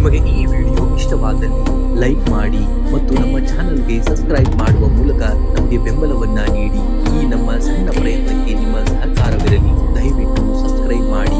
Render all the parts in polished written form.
ನಿಮಗೆ ಈ ವಿಡಿಯೋ ಇಷ್ಟವಾದಲ್ಲಿ ಲೈಕ್ ಮಾಡಿ ಮತ್ತು ನಮ್ಮ ಚಾನಲ್ಗೆ ಸಬ್ಸ್ಕ್ರೈಬ್ ಮಾಡುವ ಮೂಲಕ ನಮಗೆ ಬೆಂಬಲವನ್ನ ನೀಡಿ. ಈ ನಮ್ಮ ಸಣ್ಣ ಪ್ರಯತ್ನಕ್ಕೆ ನಿಮ್ಮ ಸಹಕಾರವಿರಲಿ. ದಯವಿಟ್ಟು ಸಬ್ಸ್ಕ್ರೈಬ್ ಮಾಡಿ.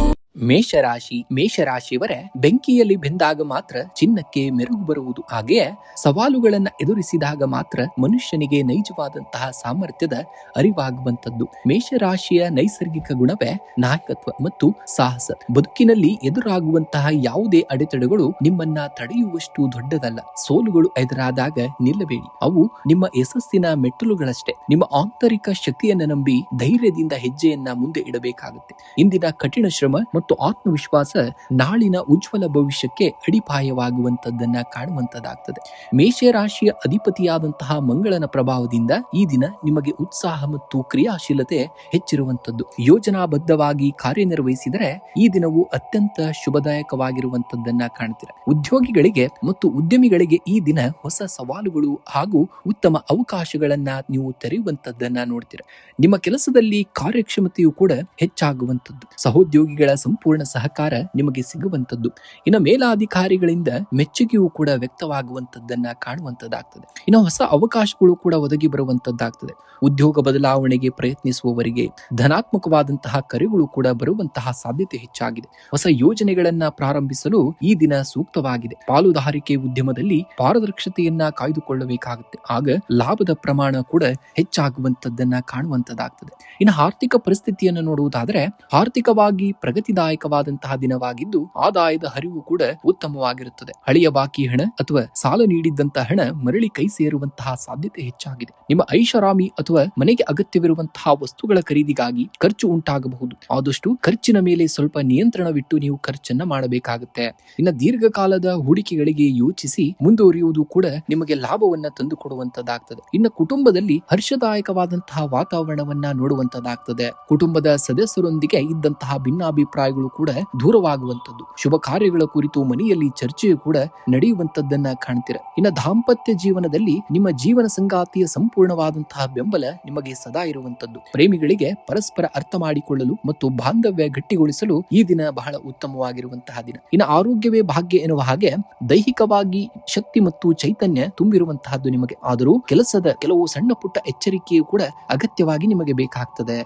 ಮೇಷರಾಶಿಯವರೇ, ಬೆಂಕಿಯಲ್ಲಿ ಬೆಂದಾಗ ಮಾತ್ರ ಚಿನ್ನಕ್ಕೆ ಮೆರುಗು ಬರುವುದು. ಹಾಗೆಯೇ ಸವಾಲುಗಳನ್ನ ಎದುರಿಸಿದಾಗ ಮಾತ್ರ ಮನುಷ್ಯನಿಗೆ ನೈಜವಾದಂತಹ ಸಾಮರ್ಥ್ಯದ ಅರಿವಾಗುವಂತದ್ದು. ಮೇಷರಾಶಿಯ ನೈಸರ್ಗಿಕ ಗುಣವೇ ನಾಯಕತ್ವ ಮತ್ತು ಸಾಹಸ. ಬದುಕಿನಲ್ಲಿ ಎದುರಾಗುವಂತಹ ಯಾವುದೇ ಅಡೆತಡೆಗಳು ನಿಮ್ಮನ್ನ ತಡೆಯುವಷ್ಟು ದೊಡ್ಡದಲ್ಲ. ಸೋಲುಗಳು ಎದುರಾದಾಗ ನಿಲ್ಲಬೇಡಿ, ಅವು ನಿಮ್ಮ ಯಶಸ್ಸಿನ ಮೆಟ್ಟಲುಗಳಷ್ಟೇ. ನಿಮ್ಮ ಆಂತರಿಕ ಶಕ್ತಿಯನ್ನ ನಂಬಿ ಧೈರ್ಯದಿಂದ ಹೆಜ್ಜೆಯನ್ನ ಮುಂದೆ ಇಡಬೇಕಾಗುತ್ತೆ. ಇಂದಿನ ಕಠಿಣ ಶ್ರಮ ಮತ್ತು ಆತ್ಮವಿಶ್ವಾಸ ನಾಳಿನ ಉಜ್ವಲ ಭವಿಷ್ಯಕ್ಕೆ ಅಡಿಪಾಯವಾಗುವಂತದ್ದನ್ನ ಕಾಣುವಂತದ್ದಾಗ್ತದೆ. ಮೇಷರಾಶಿಯ ಅಧಿಪತಿಯಾದಂತಹ ಮಂಗಳನ ಪ್ರಭಾವದಿಂದ ಈ ದಿನ ನಿಮಗೆ ಉತ್ಸಾಹ ಮತ್ತು ಕ್ರಿಯಾಶೀಲತೆ ಹೆಚ್ಚಿರುವಂತದ್ದು. ಯೋಜನಾಬದ್ಧವಾಗಿ ಕಾರ್ಯನಿರ್ವಹಿಸಿದರೆ ಈ ದಿನವು ಅತ್ಯಂತ ಶುಭದಾಯಕವಾಗಿರುವಂತದ್ದನ್ನ ಕಾಣ್ತೀರ. ಉದ್ಯೋಗಿಗಳಿಗೆ ಮತ್ತು ಉದ್ಯಮಿಗಳಿಗೆ ಈ ದಿನ ಹೊಸ ಸವಾಲುಗಳು ಹಾಗೂ ಉತ್ತಮ ಅವಕಾಶಗಳನ್ನ ನೀವು ತೆರೆಯುವಂತದ್ದನ್ನ ನೋಡ್ತೀರ. ನಿಮ್ಮ ಕೆಲಸದಲ್ಲಿ ಕಾರ್ಯಕ್ಷಮತೆಯು ಕೂಡ ಹೆಚ್ಚಾಗುವಂತದ್ದು. ಸಹೋದ್ಯೋಗಿಗಳ ಸಂಪೂರ್ಣ ಸಹಕಾರ ನಿಮಗೆ ಸಿಗುವಂತದ್ದು. ಇನ್ನು ಮೇಲಾಧಿಕಾರಿಗಳಿಂದ ಮೆಚ್ಚುಗೆಯೂ ಕೂಡ ವ್ಯಕ್ತವಾಗುವಂತದ್ದನ್ನ ಕಾಣುವಂತದ್ದಾಗ್ತದೆ. ಇನ್ನು ಹೊಸ ಅವಕಾಶಗಳು ಕೂಡ ಒದಗಿ ಬರುವಂತದ್ದಾಗ್ತದೆ. ಉದ್ಯೋಗ ಬದಲಾವಣೆಗೆ ಪ್ರಯತ್ನಿಸುವವರಿಗೆ ಧನಾತ್ಮಕವಾದಂತಹ ಕರೆಗಳು ಕೂಡ ಬರುವಂತಹ ಸಾಧ್ಯತೆ ಹೆಚ್ಚಾಗಿದೆ. ಹೊಸ ಯೋಜನೆಗಳನ್ನ ಪ್ರಾರಂಭಿಸಲು ಈ ದಿನ ಸೂಕ್ತವಾಗಿದೆ. ಪಾಲುದಾರಿಕೆ ಉದ್ಯಮದಲ್ಲಿ ಪಾರದರ್ಶಕತೆಯನ್ನ ಕಾಯ್ದುಕೊಳ್ಳಬೇಕಾಗುತ್ತೆ. ಆಗ ಲಾಭದ ಪ್ರಮಾಣ ಕೂಡ ಹೆಚ್ಚಾಗುವಂತದ್ದನ್ನ ಕಾಣುವಂತದ್ದಾಗ್ತದೆ. ಇನ್ನು ಆರ್ಥಿಕ ಪರಿಸ್ಥಿತಿಯನ್ನು ನೋಡುವುದಾದರೆ ಆರ್ಥಿಕವಾಗಿ ಪ್ರಗತಿದಾಯಕವಾದಂತಹ ದಿನವಾಗಿದ್ದು ಆದಾಯದ ಹರಿವು ಕೂಡ ಉತ್ತಮವಾಗಿರುತ್ತದೆ. ಹಳೆಯ ಬಾಕಿ ಹಣ ಅಥವಾ ಸಾಲ ನೀಡಿದ್ದಂತಹ ಹಣ ಮರಳಿ ಕೈ ಸೇರುವಂತಹ ಸಾಧ್ಯತೆ ಹೆಚ್ಚಾಗಿದೆ. ನಿಮ್ಮ ಐಷಾರಾಮಿ ಅಥವಾ ಮನೆಗೆ ಅಗತ್ಯವಿರುವಂತಹ ವಸ್ತುಗಳ ಖರೀದಿಗಾಗಿ ಖರ್ಚು ಉಂಟಾಗಬಹುದು. ಆದಷ್ಟು ಖರ್ಚಿನ ಮೇಲೆ ಸ್ವಲ್ಪ ನಿಯಂತ್ರಣವಿಟ್ಟು ನೀವು ಖರ್ಚನ್ನ ಮಾಡಬೇಕಾಗುತ್ತೆ. ಇನ್ನು ದೀರ್ಘಕಾಲದ ಹೂಡಿಕೆಗಳಿಗೆ ಯೋಚಿಸಿ ಮುಂದುವರಿಯುವುದು ಕೂಡ ನಿಮಗೆ ಲಾಭವನ್ನ ತಂದುಕೊಡುವಂತದ್ದಾಗ್ತದೆ. ಇನ್ನು ಕುಟುಂಬದಲ್ಲಿ ಹರ್ಷದಾಯಕವಾದಂತಹ ವಾತಾವರಣವನ್ನ ನೋಡುವಂತದ್ದಾಗ್ತದೆ. ಕುಟುಂಬದ ಸದಸ್ಯರೊಂದಿಗೆ ಇದ್ದಂತಹ ಭಿನ್ನಾಭಿಪ್ರಾಯಗಳು ಕೂಡ ದೂರವಾಗುವಂತದ್ದು. ಶುಭ ಕಾರ್ಯಗಳ ಕುರಿತು ಮನೆಯಲ್ಲಿ ಚರ್ಚೆಯು ಕೂಡ ನಡೆಯುವಂತದ್ದನ್ನ ಕಾಣ್ತೀರ. ಇನ್ನು ದಾಂಪತ್ಯ ಜೀವನದಲ್ಲಿ ನಿಮ್ಮ ಜೀವನ ಸಂಗಾತಿಯ ಸಂಪೂರ್ಣವಾದಂತಹ ಬೆಂಬಲ ನಿಮಗೆ ಸದಾ ಇರುವಂತದ್ದು. ಪ್ರೇಮಿಗಳಿಗೆ ಪರಸ್ಪರ ಅರ್ಥ ಮಾಡಿಕೊಳ್ಳಲು ಮತ್ತು ಬಾಂಧವ್ಯ ಗಟ್ಟಿಗೊಳಿಸಲು ಈ ದಿನ ಬಹಳ ಉತ್ತಮವಾಗಿರುವಂತಹ ದಿನ. ಇನ್ನು ಆರೋಗ್ಯವೇ ಭಾಗ್ಯ ಎನ್ನುವ ಹಾಗೆ ದೈಹಿಕವಾಗಿ ಶಕ್ತಿ ಮತ್ತು ಚೈತನ್ಯ ತುಂಬಿರುವಂತಹದ್ದು ನಿಮಗೆ. ಆದರೂ ಕೆಲಸದ ಕೆಲವು ಸಣ್ಣ ಪುಟ್ಟ ಎಚ್ಚರಿಕೆಯೂ ಕೂಡ ಅಗತ್ಯವಾಗಿ ನಿಮಗೆ ಬೇಕಾಗ್ತದೆ.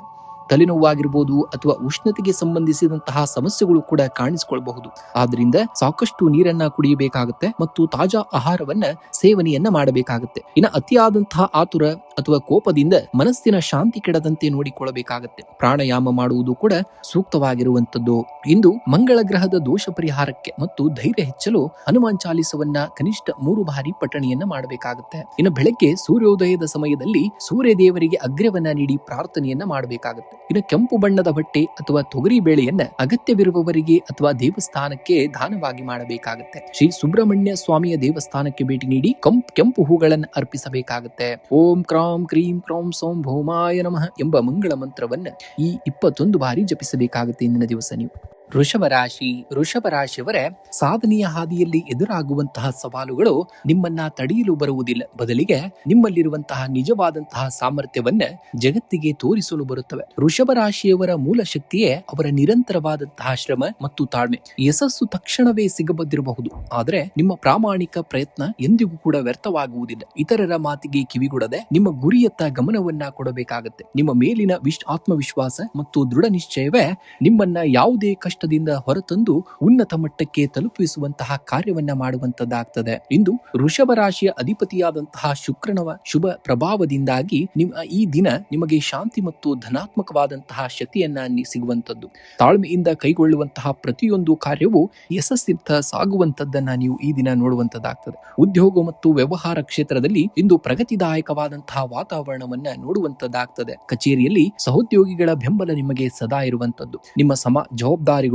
ತಲೆನೋವಾಗಿರ್ಬೋದು ಅಥವಾ ಉಷ್ಣತೆಗೆ ಸಂಬಂಧಿಸಿದಂತಹ ಸಮಸ್ಯೆಗಳು ಕೂಡ ಕಾಣಿಸಿಕೊಳ್ಳಬಹುದು. ಆದ್ರಿಂದ ಸಾಕಷ್ಟು ನೀರನ್ನ ಕುಡಿಯಬೇಕಾಗುತ್ತೆ ಮತ್ತು ತಾಜಾ ಆಹಾರವನ್ನ ಸೇವನೆಯನ್ನ ಮಾಡಬೇಕಾಗುತ್ತೆ. ಇನ್ನು ಅತಿಯಾದಂತಹ ಆತುರ ಅಥವಾ ಕೋಪದಿಂದ ಮನಸ್ಸಿನ ಶಾಂತಿ ಕೆಡದಂತೆ ನೋಡಿಕೊಳ್ಳಬೇಕಾಗುತ್ತೆ. ಪ್ರಾಣಾಯಾಮ ಮಾಡುವುದು ಕೂಡ ಸೂಕ್ತವಾಗಿರುವಂತದ್ದು. ಇಂದು ಮಂಗಳ ಗ್ರಹದ ದೋಷ ಪರಿಹಾರಕ್ಕೆ ಮತ್ತು ಧೈರ್ಯ ಹೆಚ್ಚಲು ಹನುಮಾನ್ ಚಾಲಿಸವನ್ನ ಕನಿಷ್ಠ 3 ಬಾರಿ ಪಠಣೆಯನ್ನ ಮಾಡಬೇಕಾಗುತ್ತೆ. ಇನ್ನು ಬೆಳಗ್ಗೆ ಸೂರ್ಯೋದಯದ ಸಮಯದಲ್ಲಿ ಸೂರ್ಯ ದೇವರಿಗೆ ಅಗ್ರ್ಯವನ್ನ ನೀಡಿ ಪ್ರಾರ್ಥನೆಯನ್ನ ಮಾಡಬೇಕಾಗುತ್ತೆ. ಇನ್ನು ಕೆಂಪು ಬಣ್ಣದ ಬಟ್ಟೆ ಅಥವಾ ತೊಗರಿ ಬೇಳೆಯನ್ನ ಅಗತ್ಯವಿರುವವರಿಗೆ ಅಥವಾ ದೇವಸ್ಥಾನಕ್ಕೆ ದಾನವಾಗಿ ಮಾಡಬೇಕಾಗುತ್ತೆ. ಶ್ರೀ ಸುಬ್ರಹ್ಮಣ್ಯ ಸ್ವಾಮಿಯ ದೇವಸ್ಥಾನಕ್ಕೆ ಭೇಟಿ ನೀಡಿ ಕೆಂಪು ಹೂಗಳನ್ನು ಅರ್ಪಿಸಬೇಕಾಗುತ್ತೆ. ಓಂ ಕ್ರಾಂ ಕ್ರೀಂ ಕ್ರೌಂ ಸೋಂ ಭೌಮಾಯ ನಮಃ ಎಂಬ ಮಂಗಳ ಮಂತ್ರವನ್ನ ಈ 21 ಬಾರಿ ಜಪಿಸಬೇಕಾಗುತ್ತೆ ಇಂದಿನ ದಿವಸ ನೀವು. ವೃಷಭರಾಶಿಯವರೇ, ಸಾಧನೆಯ ಹಾದಿಯಲ್ಲಿ ಎದುರಾಗುವಂತಹ ಸವಾಲುಗಳು ನಿಮ್ಮನ್ನ ತಡೆಯಲು ಬರುವುದಿಲ್ಲ. ಬದಲಿಗೆ ನಿಮ್ಮಲ್ಲಿರುವಂತಹ ನಿಜವಾದಂತಹ ಸಾಮರ್ಥ್ಯವನ್ನ ಜಗತ್ತಿಗೆ ತೋರಿಸಲು ಬರುತ್ತವೆ. ವೃಷಭರಾಶಿಯವರ ಮೂಲ ಶಕ್ತಿಯೇ ಅವರ ನಿರಂತರವಾದಂತಹ ಶ್ರಮ ಮತ್ತು ತಾಳ್ಮೆ. ಯಶಸ್ಸು ತಕ್ಷಣವೇ ಸಿಗಬದ್ದಿರಬಹುದು, ಆದರೆ ನಿಮ್ಮ ಪ್ರಾಮಾಣಿಕ ಪ್ರಯತ್ನ ಎಂದಿಗೂ ಕೂಡ ವ್ಯರ್ಥವಾಗುವುದಿಲ್ಲ. ಇತರರ ಮಾತಿಗೆ ಕಿವಿಗೊಡದೆ ನಿಮ್ಮ ಗುರಿಯತ್ತ ಗಮನವನ್ನ ಕೊಡಬೇಕಾಗುತ್ತೆ. ನಿಮ್ಮ ಮೇಲಿನ ಆತ್ಮವಿಶ್ವಾಸ ಮತ್ತು ದೃಢ ನಿಶ್ಚಯವೇ ನಿಮ್ಮನ್ನ ಯಾವುದೇ ಕಷ್ಟದಿಂದ ಹೊರತಂದು ಉನ್ನತ ಮಟ್ಟಕ್ಕೆ ತಲುಪಿಸುವಂತಹ ಕಾರ್ಯವನ್ನ ಮಾಡುವಂತದ್ದಾಗ್ತದೆ. ಇಂದು ವೃಷಭ ರಾಶಿಯ ಅಧಿಪತಿಯಾದಂತಹ ಶುಕ್ರನವ ಶುಭ ಪ್ರಭಾವದಿಂದಾಗಿ ಈ ದಿನ ನಿಮಗೆ ಶಾಂತಿ ಮತ್ತು ಧನಾತ್ಮಕವಾದಂತಹ ಶಕ್ತಿಯನ್ನ ಸಿಗುವಂತದ್ದು. ತಾಳ್ಮೆಯಿಂದ ಕೈಗೊಳ್ಳುವಂತಹ ಪ್ರತಿಯೊಂದು ಕಾರ್ಯವು ಯಶಸ್ಸಿತ್ತ ಸಾಗುವಂತದ್ದನ್ನ ನೀವು ಈ ದಿನ ನೋಡುವಂತದ್ದಾಗ್ತದೆ. ಉದ್ಯೋಗ ಮತ್ತು ವ್ಯವಹಾರ ಕ್ಷೇತ್ರದಲ್ಲಿ ಇಂದು ಪ್ರಗತಿದಾಯಕವಾದಂತಹ ವಾತಾವರಣವನ್ನ ನೋಡುವಂತದ್ದಾಗ್ತದೆ. ಕಚೇರಿಯಲ್ಲಿ ಸಹೋದ್ಯೋಗಿಗಳ ಬೆಂಬಲ ನಿಮಗೆ ಸದಾ ಇರುವಂತದ್ದು. ನಿಮ್ಮ ಜವಾಬ್ದಾರಿಗಳು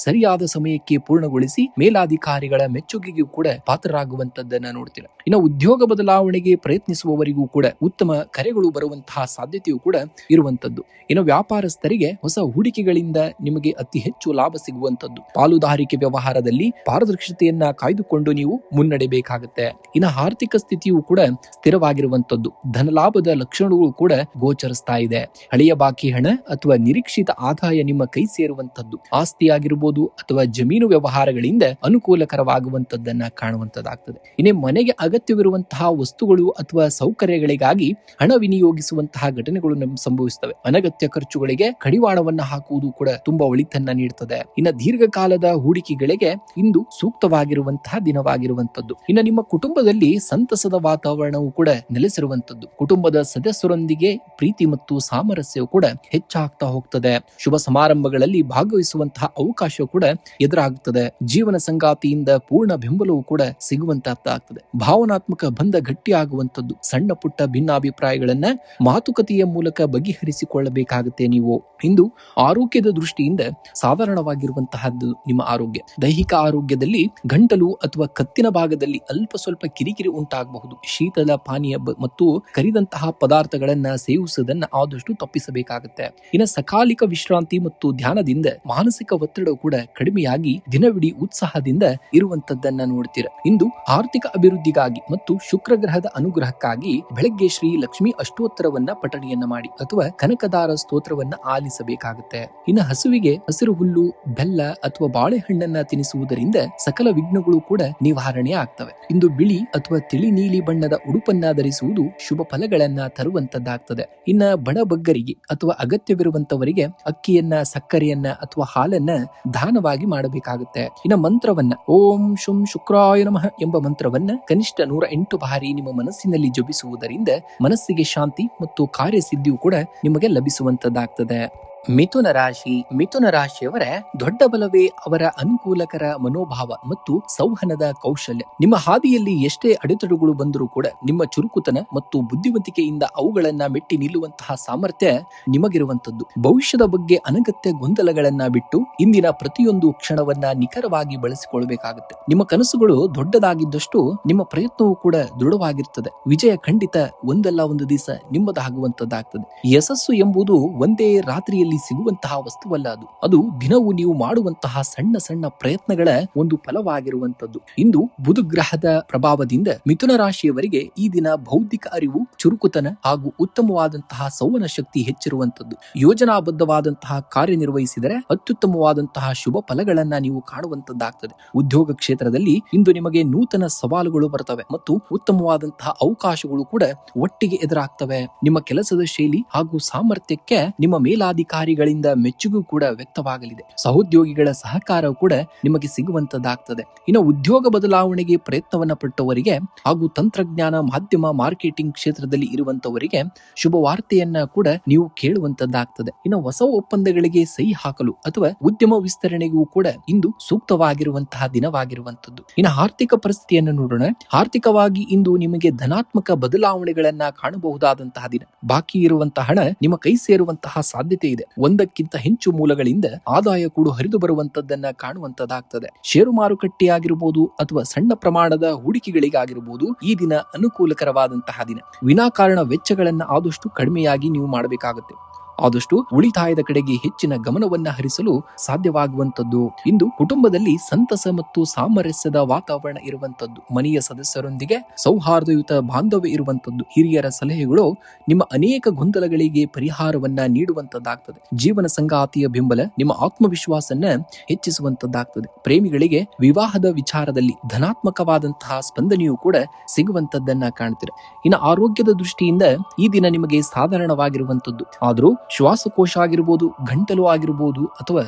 ಸರಿಯಾದ ಸಮಯಕ್ಕೆ ಪೂರ್ಣಗೊಳಿಸಿ ಮೇಲಾಧಿಕಾರಿಗಳ ಮೆಚ್ಚುಗೆಗೂ ಕೂಡ ಪಾತ್ರರಾಗುವಂತದ್ದನ್ನ ನೋಡ್ತೀರಾ. ಇನ್ನು ಉದ್ಯೋಗ ಬದಲಾವಣೆಗೆ ಪ್ರಯತ್ನಿಸುವವರಿಗೂ ಕೂಡ ಉತ್ತಮ ಕರೆಗಳು ಬರುವಂತಹ ಸಾಧ್ಯತೆಯೂ ಕೂಡ ಇರುವಂತದ್ದು. ಇನ್ನು ವ್ಯಾಪಾರಸ್ಥರಿಗೆ ಹೊಸ ಹೂಡಿಕೆಗಳಿಂದ ನಿಮಗೆ ಅತಿ ಹೆಚ್ಚು ಲಾಭ ಸಿಗುವಂತದ್ದು. ಪಾಲುದಾರಿಕೆ ವ್ಯವಹಾರದಲ್ಲಿ ಪಾರದರ್ಶಕತೆಯನ್ನ ಕಾಯ್ದುಕೊಂಡು ನೀವು ಮುನ್ನಡೆಯಬೇಕಾಗುತ್ತೆ. ಇನ್ನು ಆರ್ಥಿಕ ಸ್ಥಿತಿಯೂ ಕೂಡ ಸ್ಥಿರವಾಗಿರುವಂತದ್ದು. ಧನಲಾಭದ ಲಕ್ಷಣಗಳು ಕೂಡ ಗೋಚರಿಸ್ತಾ ಇದೆ. ಹಳೆಯ ಬಾಕಿ ಹಣ ಅಥವಾ ನಿರೀಕ್ಷಿತ ಆದಾಯ ನಿಮ್ಮ ಕೈ ಸೇರುವಂತದ್ದು. ಆಸ್ತಿ ಆಸ್ತಿ ಆಗಿರ್ಬೋದು ಅಥವಾ ಜಮೀನು ವ್ಯವಹಾರಗಳಿಂದ ಅನುಕೂಲಕರವಾಗುವಂತದ್ದನ್ನ ಕಾಣುವಂತದ್ದಾಗ್ತದೆ. ಇನ್ನೇ ಮನೆಗೆ ಅಗತ್ಯವಿರುವಂತಹ ವಸ್ತುಗಳು ಅಥವಾ ಸೌಕರ್ಯಗಳಿಗಾಗಿ ಹಣ ವಿನಿಯೋಗಿಸುವಂತಹ ಘಟನೆಗಳು ಸಂಭವಿಸುತ್ತವೆ. ಅನಗತ್ಯ ಖರ್ಚುಗಳಿಗೆ ಕಡಿವಾಣವನ್ನ ಹಾಕುವುದು ಕೂಡ ತುಂಬಾ ಒಳಿತನ್ನ ನೀಡುತ್ತದೆ. ಇನ್ನು ದೀರ್ಘಕಾಲದ ಹೂಡಿಕೆಗಳಿಗೆ ಇಂದು ಸೂಕ್ತವಾಗಿರುವಂತಹ ದಿನವಾಗಿರುವಂತದ್ದು. ಇನ್ನು ನಿಮ್ಮ ಕುಟುಂಬದಲ್ಲಿ ಸಂತಸದ ವಾತಾವರಣವು ಕೂಡ ನೆಲೆಸಿರುವಂತದ್ದು. ಕುಟುಂಬದ ಸದಸ್ಯರೊಂದಿಗೆ ಪ್ರೀತಿ ಮತ್ತು ಸಾಮರಸ್ಯವು ಕೂಡ ಹೆಚ್ಚಾಗ್ತಾ ಹೋಗ್ತದೆ. ಶುಭ ಸಮಾರಂಭಗಳಲ್ಲಿ ಭಾಗವಹಿಸುವಂತಹ ಅವಕಾಶ ಕೂಡ ಎದುರಾಗುತ್ತದೆ. ಜೀವನ ಸಂಗಾತಿಯಿಂದ ಪೂರ್ಣ ಬೆಂಬಲವು ಕೂಡ ಸಿಗುವಂತಾಗ್ತದೆ. ಭಾವನಾತ್ಮಕ ಬಂಧ ಗಟ್ಟಿಯಾಗುವಂತದ್ದು. ಸಣ್ಣ ಪುಟ್ಟ ಭಿನ್ನಾಭಿಪ್ರಾಯಗಳನ್ನ ಮಾತುಕತೆಯ ಮೂಲಕ ಬಗೆಹರಿಸಿಕೊಳ್ಳಬೇಕಾಗುತ್ತೆ. ನೀವು ಇಂದು ಆರೋಗ್ಯದ ದೃಷ್ಟಿಯಿಂದ ಸಾಧಾರಣವಾಗಿರುವಂತಹದ್ದು ನಿಮ್ಮ ಆರೋಗ್ಯ. ದೈಹಿಕ ಆರೋಗ್ಯದಲ್ಲಿ ಗಂಟಲು ಅಥವಾ ಕತ್ತಿನ ಭಾಗದಲ್ಲಿ ಅಲ್ಪ ಸ್ವಲ್ಪ ಕಿರಿಕಿರಿ ಉಂಟಾಗಬಹುದು. ಶೀತಲ ಪಾನೀಯ ಮತ್ತು ಕರಿದಂತಹ ಪದಾರ್ಥಗಳನ್ನ ಸೇವಿಸುವುದನ್ನ ಆದಷ್ಟು ತಪ್ಪಿಸಬೇಕಾಗುತ್ತೆ. ಇನ್ನು ಸಕಾಲಿಕ ವಿಶ್ರಾಂತಿ ಮತ್ತು ಧ್ಯಾನದಿಂದ ಮಾನಸಿಕ ಒತ್ತಡ ಕೂಡ ಕಡಿಮೆಯಾಗಿ ದಿನವಿಡೀ ಉತ್ಸಾಹದಿಂದ ಇರುವಂತದ್ದನ್ನ ನೋಡ್ತೀರ. ಇಂದು ಆರ್ಥಿಕ ಅಭಿವೃದ್ಧಿಗಾಗಿ ಮತ್ತು ಶುಕ್ರ ಗ್ರಹದ ಅನುಗ್ರಹಕ್ಕಾಗಿ ಬೆಳಗ್ಗೆ ಶ್ರೀ ಲಕ್ಷ್ಮಿ ಅಷ್ಟೋತ್ತರವನ್ನ ಪಠಣೆಯನ್ನ ಮಾಡಿ ಅಥವಾ ಕನಕದಾರ ಸ್ತೋತ್ರವನ್ನ ಆಲಿಸಬೇಕಾಗುತ್ತೆ. ಇನ್ನು ಹಸುವಿಗೆ ಹಸಿರು ಹುಲ್ಲು, ಬೆಲ್ಲ ಅಥವಾ ಬಾಳೆಹಣ್ಣನ್ನ ತಿನ್ನಿಸುವುದರಿಂದ ಸಕಲ ವಿಘ್ನಗಳು ಕೂಡ ನಿವಾರಣೆ ಆಗ್ತವೆ. ಇಂದು ಬಿಳಿ ಅಥವಾ ತಿಳಿ ನೀಲಿ ಬಣ್ಣದ ಉಡುಪನ್ನ ಧರಿಸುವುದು ಶುಭ ಫಲಗಳನ್ನ ತರುವಂತದ್ದಾಗ್ತದೆ. ಇನ್ನ ಬಡಬಗ್ಗರಿಗೆ ಅಥವಾ ಅಗತ್ಯವಿರುವಂತವರಿಗೆ ಅಕ್ಕಿಯನ್ನ, ಸಕ್ಕರೆಯನ್ನ ಅಥವಾ ಹಾಲನ್ನ ದಾನವಾಗಿ ಮಾಡಬೇಕಾಗುತ್ತೆ. ಇನ್ನ ಮಂತ್ರವನ್ನ ಓಂ ಶುಂ ಶುಕ್ರಾಯ ನಮಃ ಎಂಬ ಮಂತ್ರವನ್ನ ಕನಿಷ್ಠ 108 ಬಾರಿ ನಿಮ್ಮ ಮನಸ್ಸಿನಲ್ಲಿ ಜಪಿಸುವುದರಿಂದ ಮನಸ್ಸಿಗೆ ಶಾಂತಿ ಮತ್ತು ಕಾರ್ಯಸಿದ್ಧಿಯು ಕೂಡ ನಿಮಗೆ ಲಭಿಸುವಂತದ್ದಾಗ್ತದೆ. ಮಿಥುನ ರಾಶಿ. ಮಿಥುನ ರಾಶಿಯವರ ದೊಡ್ಡ ಬಲವೇ ಅವರ ಅನುಕೂಲಕರ ಮನೋಭಾವ ಮತ್ತು ಸಂವಹನದ ಕೌಶಲ್ಯ. ನಿಮ್ಮ ಹಾದಿಯಲ್ಲಿ ಎಷ್ಟೇ ಅಡೆತಡೆಗಳು ಬಂದರೂ ಕೂಡ ನಿಮ್ಮ ಚುರುಕುತನ ಮತ್ತು ಬುದ್ಧಿವಂತಿಕೆಯಿಂದ ಅವುಗಳನ್ನ ಮೆಟ್ಟಿ ನಿಲ್ಲುವಂತಹ ಸಾಮರ್ಥ್ಯ ನಿಮಗಿರುವಂತದ್ದು. ಭವಿಷ್ಯದ ಬಗ್ಗೆ ಅನಗತ್ಯ ಗೊಂದಲಗಳನ್ನ ಬಿಟ್ಟು ಇಂದಿನ ಪ್ರತಿಯೊಂದು ಕ್ಷಣವನ್ನ ನಿಖರವಾಗಿ ಬಳಸಿಕೊಳ್ಳಬೇಕಾಗುತ್ತೆ. ನಿಮ್ಮ ಕನಸುಗಳು ದೊಡ್ಡದಾಗಿದ್ದಷ್ಟು ನಿಮ್ಮ ಪ್ರಯತ್ನವೂ ಕೂಡ ದೃಢವಾಗಿರ್ತದೆ. ವಿಜಯ ಖಂಡಿತ ಒಂದಲ್ಲ ಒಂದು ದಿವಸ ನಿಮ್ಮದಾಗುವಂತದ್ದಾಗ್ತದೆ. ಯಶಸ್ಸು ಎಂಬುದು ಒಂದೇ ರಾತ್ರಿಯಲ್ಲಿ ಸಿಗುವಂತಹ ವಸ್ತುವಲ್ಲ. ಅದು ದಿನವೂ ನೀವು ಮಾಡುವಂತಹ ಸಣ್ಣ ಸಣ್ಣ ಪ್ರಯತ್ನಗಳ ಒಂದು ಫಲವಾಗಿರುವಂತದ್ದು. ಇಂದು ಬುಧ ಗ್ರಹದ ಪ್ರಭಾವದಿಂದ ಮಿಥುನ ರಾಶಿಯವರಿಗೆ ಈ ದಿನ ಬೌದ್ಧಿಕ ಅರಿವು, ಚುರುಕುತನ ಹಾಗೂ ಉತ್ತಮವಾದಂತಹ ಸಂವಹನ ಶಕ್ತಿ ಹೆಚ್ಚಿರುವಂತದ್ದು. ಯೋಜನಾಬದ್ಧವಾದಂತಹ ಕಾರ್ಯನಿರ್ವಹಿಸಿದರೆ ಅತ್ಯುತ್ತಮವಾದಂತಹ ಶುಭ ಫಲಗಳನ್ನ ನೀವು ಕಾಣುವಂತದ್ದಾಗ್ತದೆ. ಉದ್ಯೋಗ ಕ್ಷೇತ್ರದಲ್ಲಿ ಇಂದು ನಿಮಗೆ ನೂತನ ಸವಾಲುಗಳು ಬರ್ತವೆ ಮತ್ತು ಉತ್ತಮವಾದಂತಹ ಅವಕಾಶಗಳು ಕೂಡ ಒಟ್ಟಿಗೆ ಎದುರಾಗ್ತವೆ. ನಿಮ್ಮ ಕೆಲಸದ ಶೈಲಿ ಹಾಗೂ ಸಾಮರ್ಥ್ಯಕ್ಕೆ ನಿಮ್ಮ ಮೇಲಾಧಿಕಾರಿಗಳಿಂದ ಮೆಚ್ಚುಗೆ ಕೂಡ ವ್ಯಕ್ತವಾಗಲಿದೆ. ಸಹೋದ್ಯೋಗಿಗಳ ಸಹಕಾರ ಕೂಡ ನಿಮಗೆ ಸಿಗುವಂತದ್ದಾಗ್ತದೆ. ಇನ್ನು ಉದ್ಯೋಗ ಬದಲಾವಣೆಗೆ ಪ್ರಯತ್ನವನ್ನ ಪಟ್ಟವರಿಗೆ ಹಾಗೂ ತಂತ್ರಜ್ಞಾನ, ಮಾಧ್ಯಮ, ಮಾರ್ಕೆಟಿಂಗ್ ಕ್ಷೇತ್ರದಲ್ಲಿ ಇರುವಂತವರಿಗೆ ಶುಭ ವಾರ್ತೆಯನ್ನ ಕೂಡ ನೀವು ಕೇಳುವಂತದ್ದಾಗ್ತದೆ. ಇನ್ನು ಹೊಸ ಒಪ್ಪಂದಗಳಿಗೆ ಸಹಿ ಹಾಕಲು ಅಥವಾ ಉದ್ಯಮ ವಿಸ್ತರಣೆಗೂ ಕೂಡ ಇಂದು ಸೂಕ್ತವಾಗಿರುವಂತಹ ದಿನವಾಗಿರುವಂತದ್ದು. ಇನ್ನು ಆರ್ಥಿಕ ಪರಿಸ್ಥಿತಿಯನ್ನು ನೋಡೋಣ. ಆರ್ಥಿಕವಾಗಿ ಇಂದು ನಿಮಗೆ ಧನಾತ್ಮಕ ಬದಲಾವಣೆಗಳನ್ನ ಕಾಣಬಹುದಾದಂತಹ ದಿನ. ಬಾಕಿ ಇರುವಂತಹ ಹಣ ನಿಮ್ಮ ಕೈ ಸೇರುವಂತಹ ಸಾಧ್ಯತೆ ಇದೆ. ಒಂದಕ್ಕಿಂತ ಹೆಚ್ಚು ಮೂಲಗಳಿಂದ ಆದಾಯ ಕೂಡ ಹರಿದು ಬರುವಂತದ್ದನ್ನ ಕಾಣುವಂತದ್ದಾಗ್ತದೆ. ಷೇರು ಮಾರುಕಟ್ಟೆ ಆಗಿರಬಹುದು ಅಥವಾ ಸಣ್ಣ ಪ್ರಮಾಣದ ಹೂಡಿಕೆಗಳಿಗಾಗಿರಬಹುದು ಈ ದಿನ ಅನುಕೂಲಕರವಾದಂತಹ ದಿನ. ವಿನಾಕಾರಣ ವೆಚ್ಚಗಳನ್ನ ಆದಷ್ಟು ಕಡಿಮೆಯಾಗಿ ನೀವು ಮಾಡಬೇಕಾಗುತ್ತೆ. ಆದಷ್ಟು ಉಳಿತಾಯದ ಕಡೆಗೆ ಹೆಚ್ಚಿನ ಗಮನವನ್ನ ಹರಿಸಲು ಸಾಧ್ಯವಾಗುವಂತದ್ದು. ಇಂದು ಕುಟುಂಬದಲ್ಲಿ ಸಂತಸ ಮತ್ತು ಸಾಮರಸ್ಯದ ವಾತಾವರಣ ಇರುವಂತದ್ದು. ಮನೆಯ ಸದಸ್ಯರೊಂದಿಗೆ ಸೌಹಾರ್ದಯುತ ಬಾಂಧವ್ಯ ಇರುವಂತದ್ದು. ಹಿರಿಯರ ಸಲಹೆಗಳು ನಿಮ್ಮ ಅನೇಕ ಗೊಂದಲಗಳಿಗೆ ಪರಿಹಾರವನ್ನ ನೀಡುವಂತದ್ದಾಗ್ತದೆ. ಜೀವನ ಸಂಗಾತಿಯ ಬೆಂಬಲ ನಿಮ್ಮ ಆತ್ಮವಿಶ್ವಾಸನ್ನ ಹೆಚ್ಚಿಸುವಂತದ್ದಾಗ್ತದೆ. ಪ್ರೇಮಿಗಳಿಗೆ ವಿವಾಹದ ವಿಚಾರದಲ್ಲಿ ಧನಾತ್ಮಕವಾದಂತಹ ಸ್ಪಂದನೆಯೂ ಕೂಡ ಸಿಗುವಂತದ್ದನ್ನ ಕಾಣ್ತೀರ. ಇನ್ನು ಆರೋಗ್ಯದ ದೃಷ್ಟಿಯಿಂದ ಈ ದಿನ ನಿಮಗೆ ಸಾಧಾರಣವಾಗಿರುವಂತದ್ದು. ಆದರೂ ಶ್ವಾಸಕೋಶ ಆಗಿರಬಹುದು, ಗಂಟಲು ಆಗಿರಬಹುದು ಅಥವಾ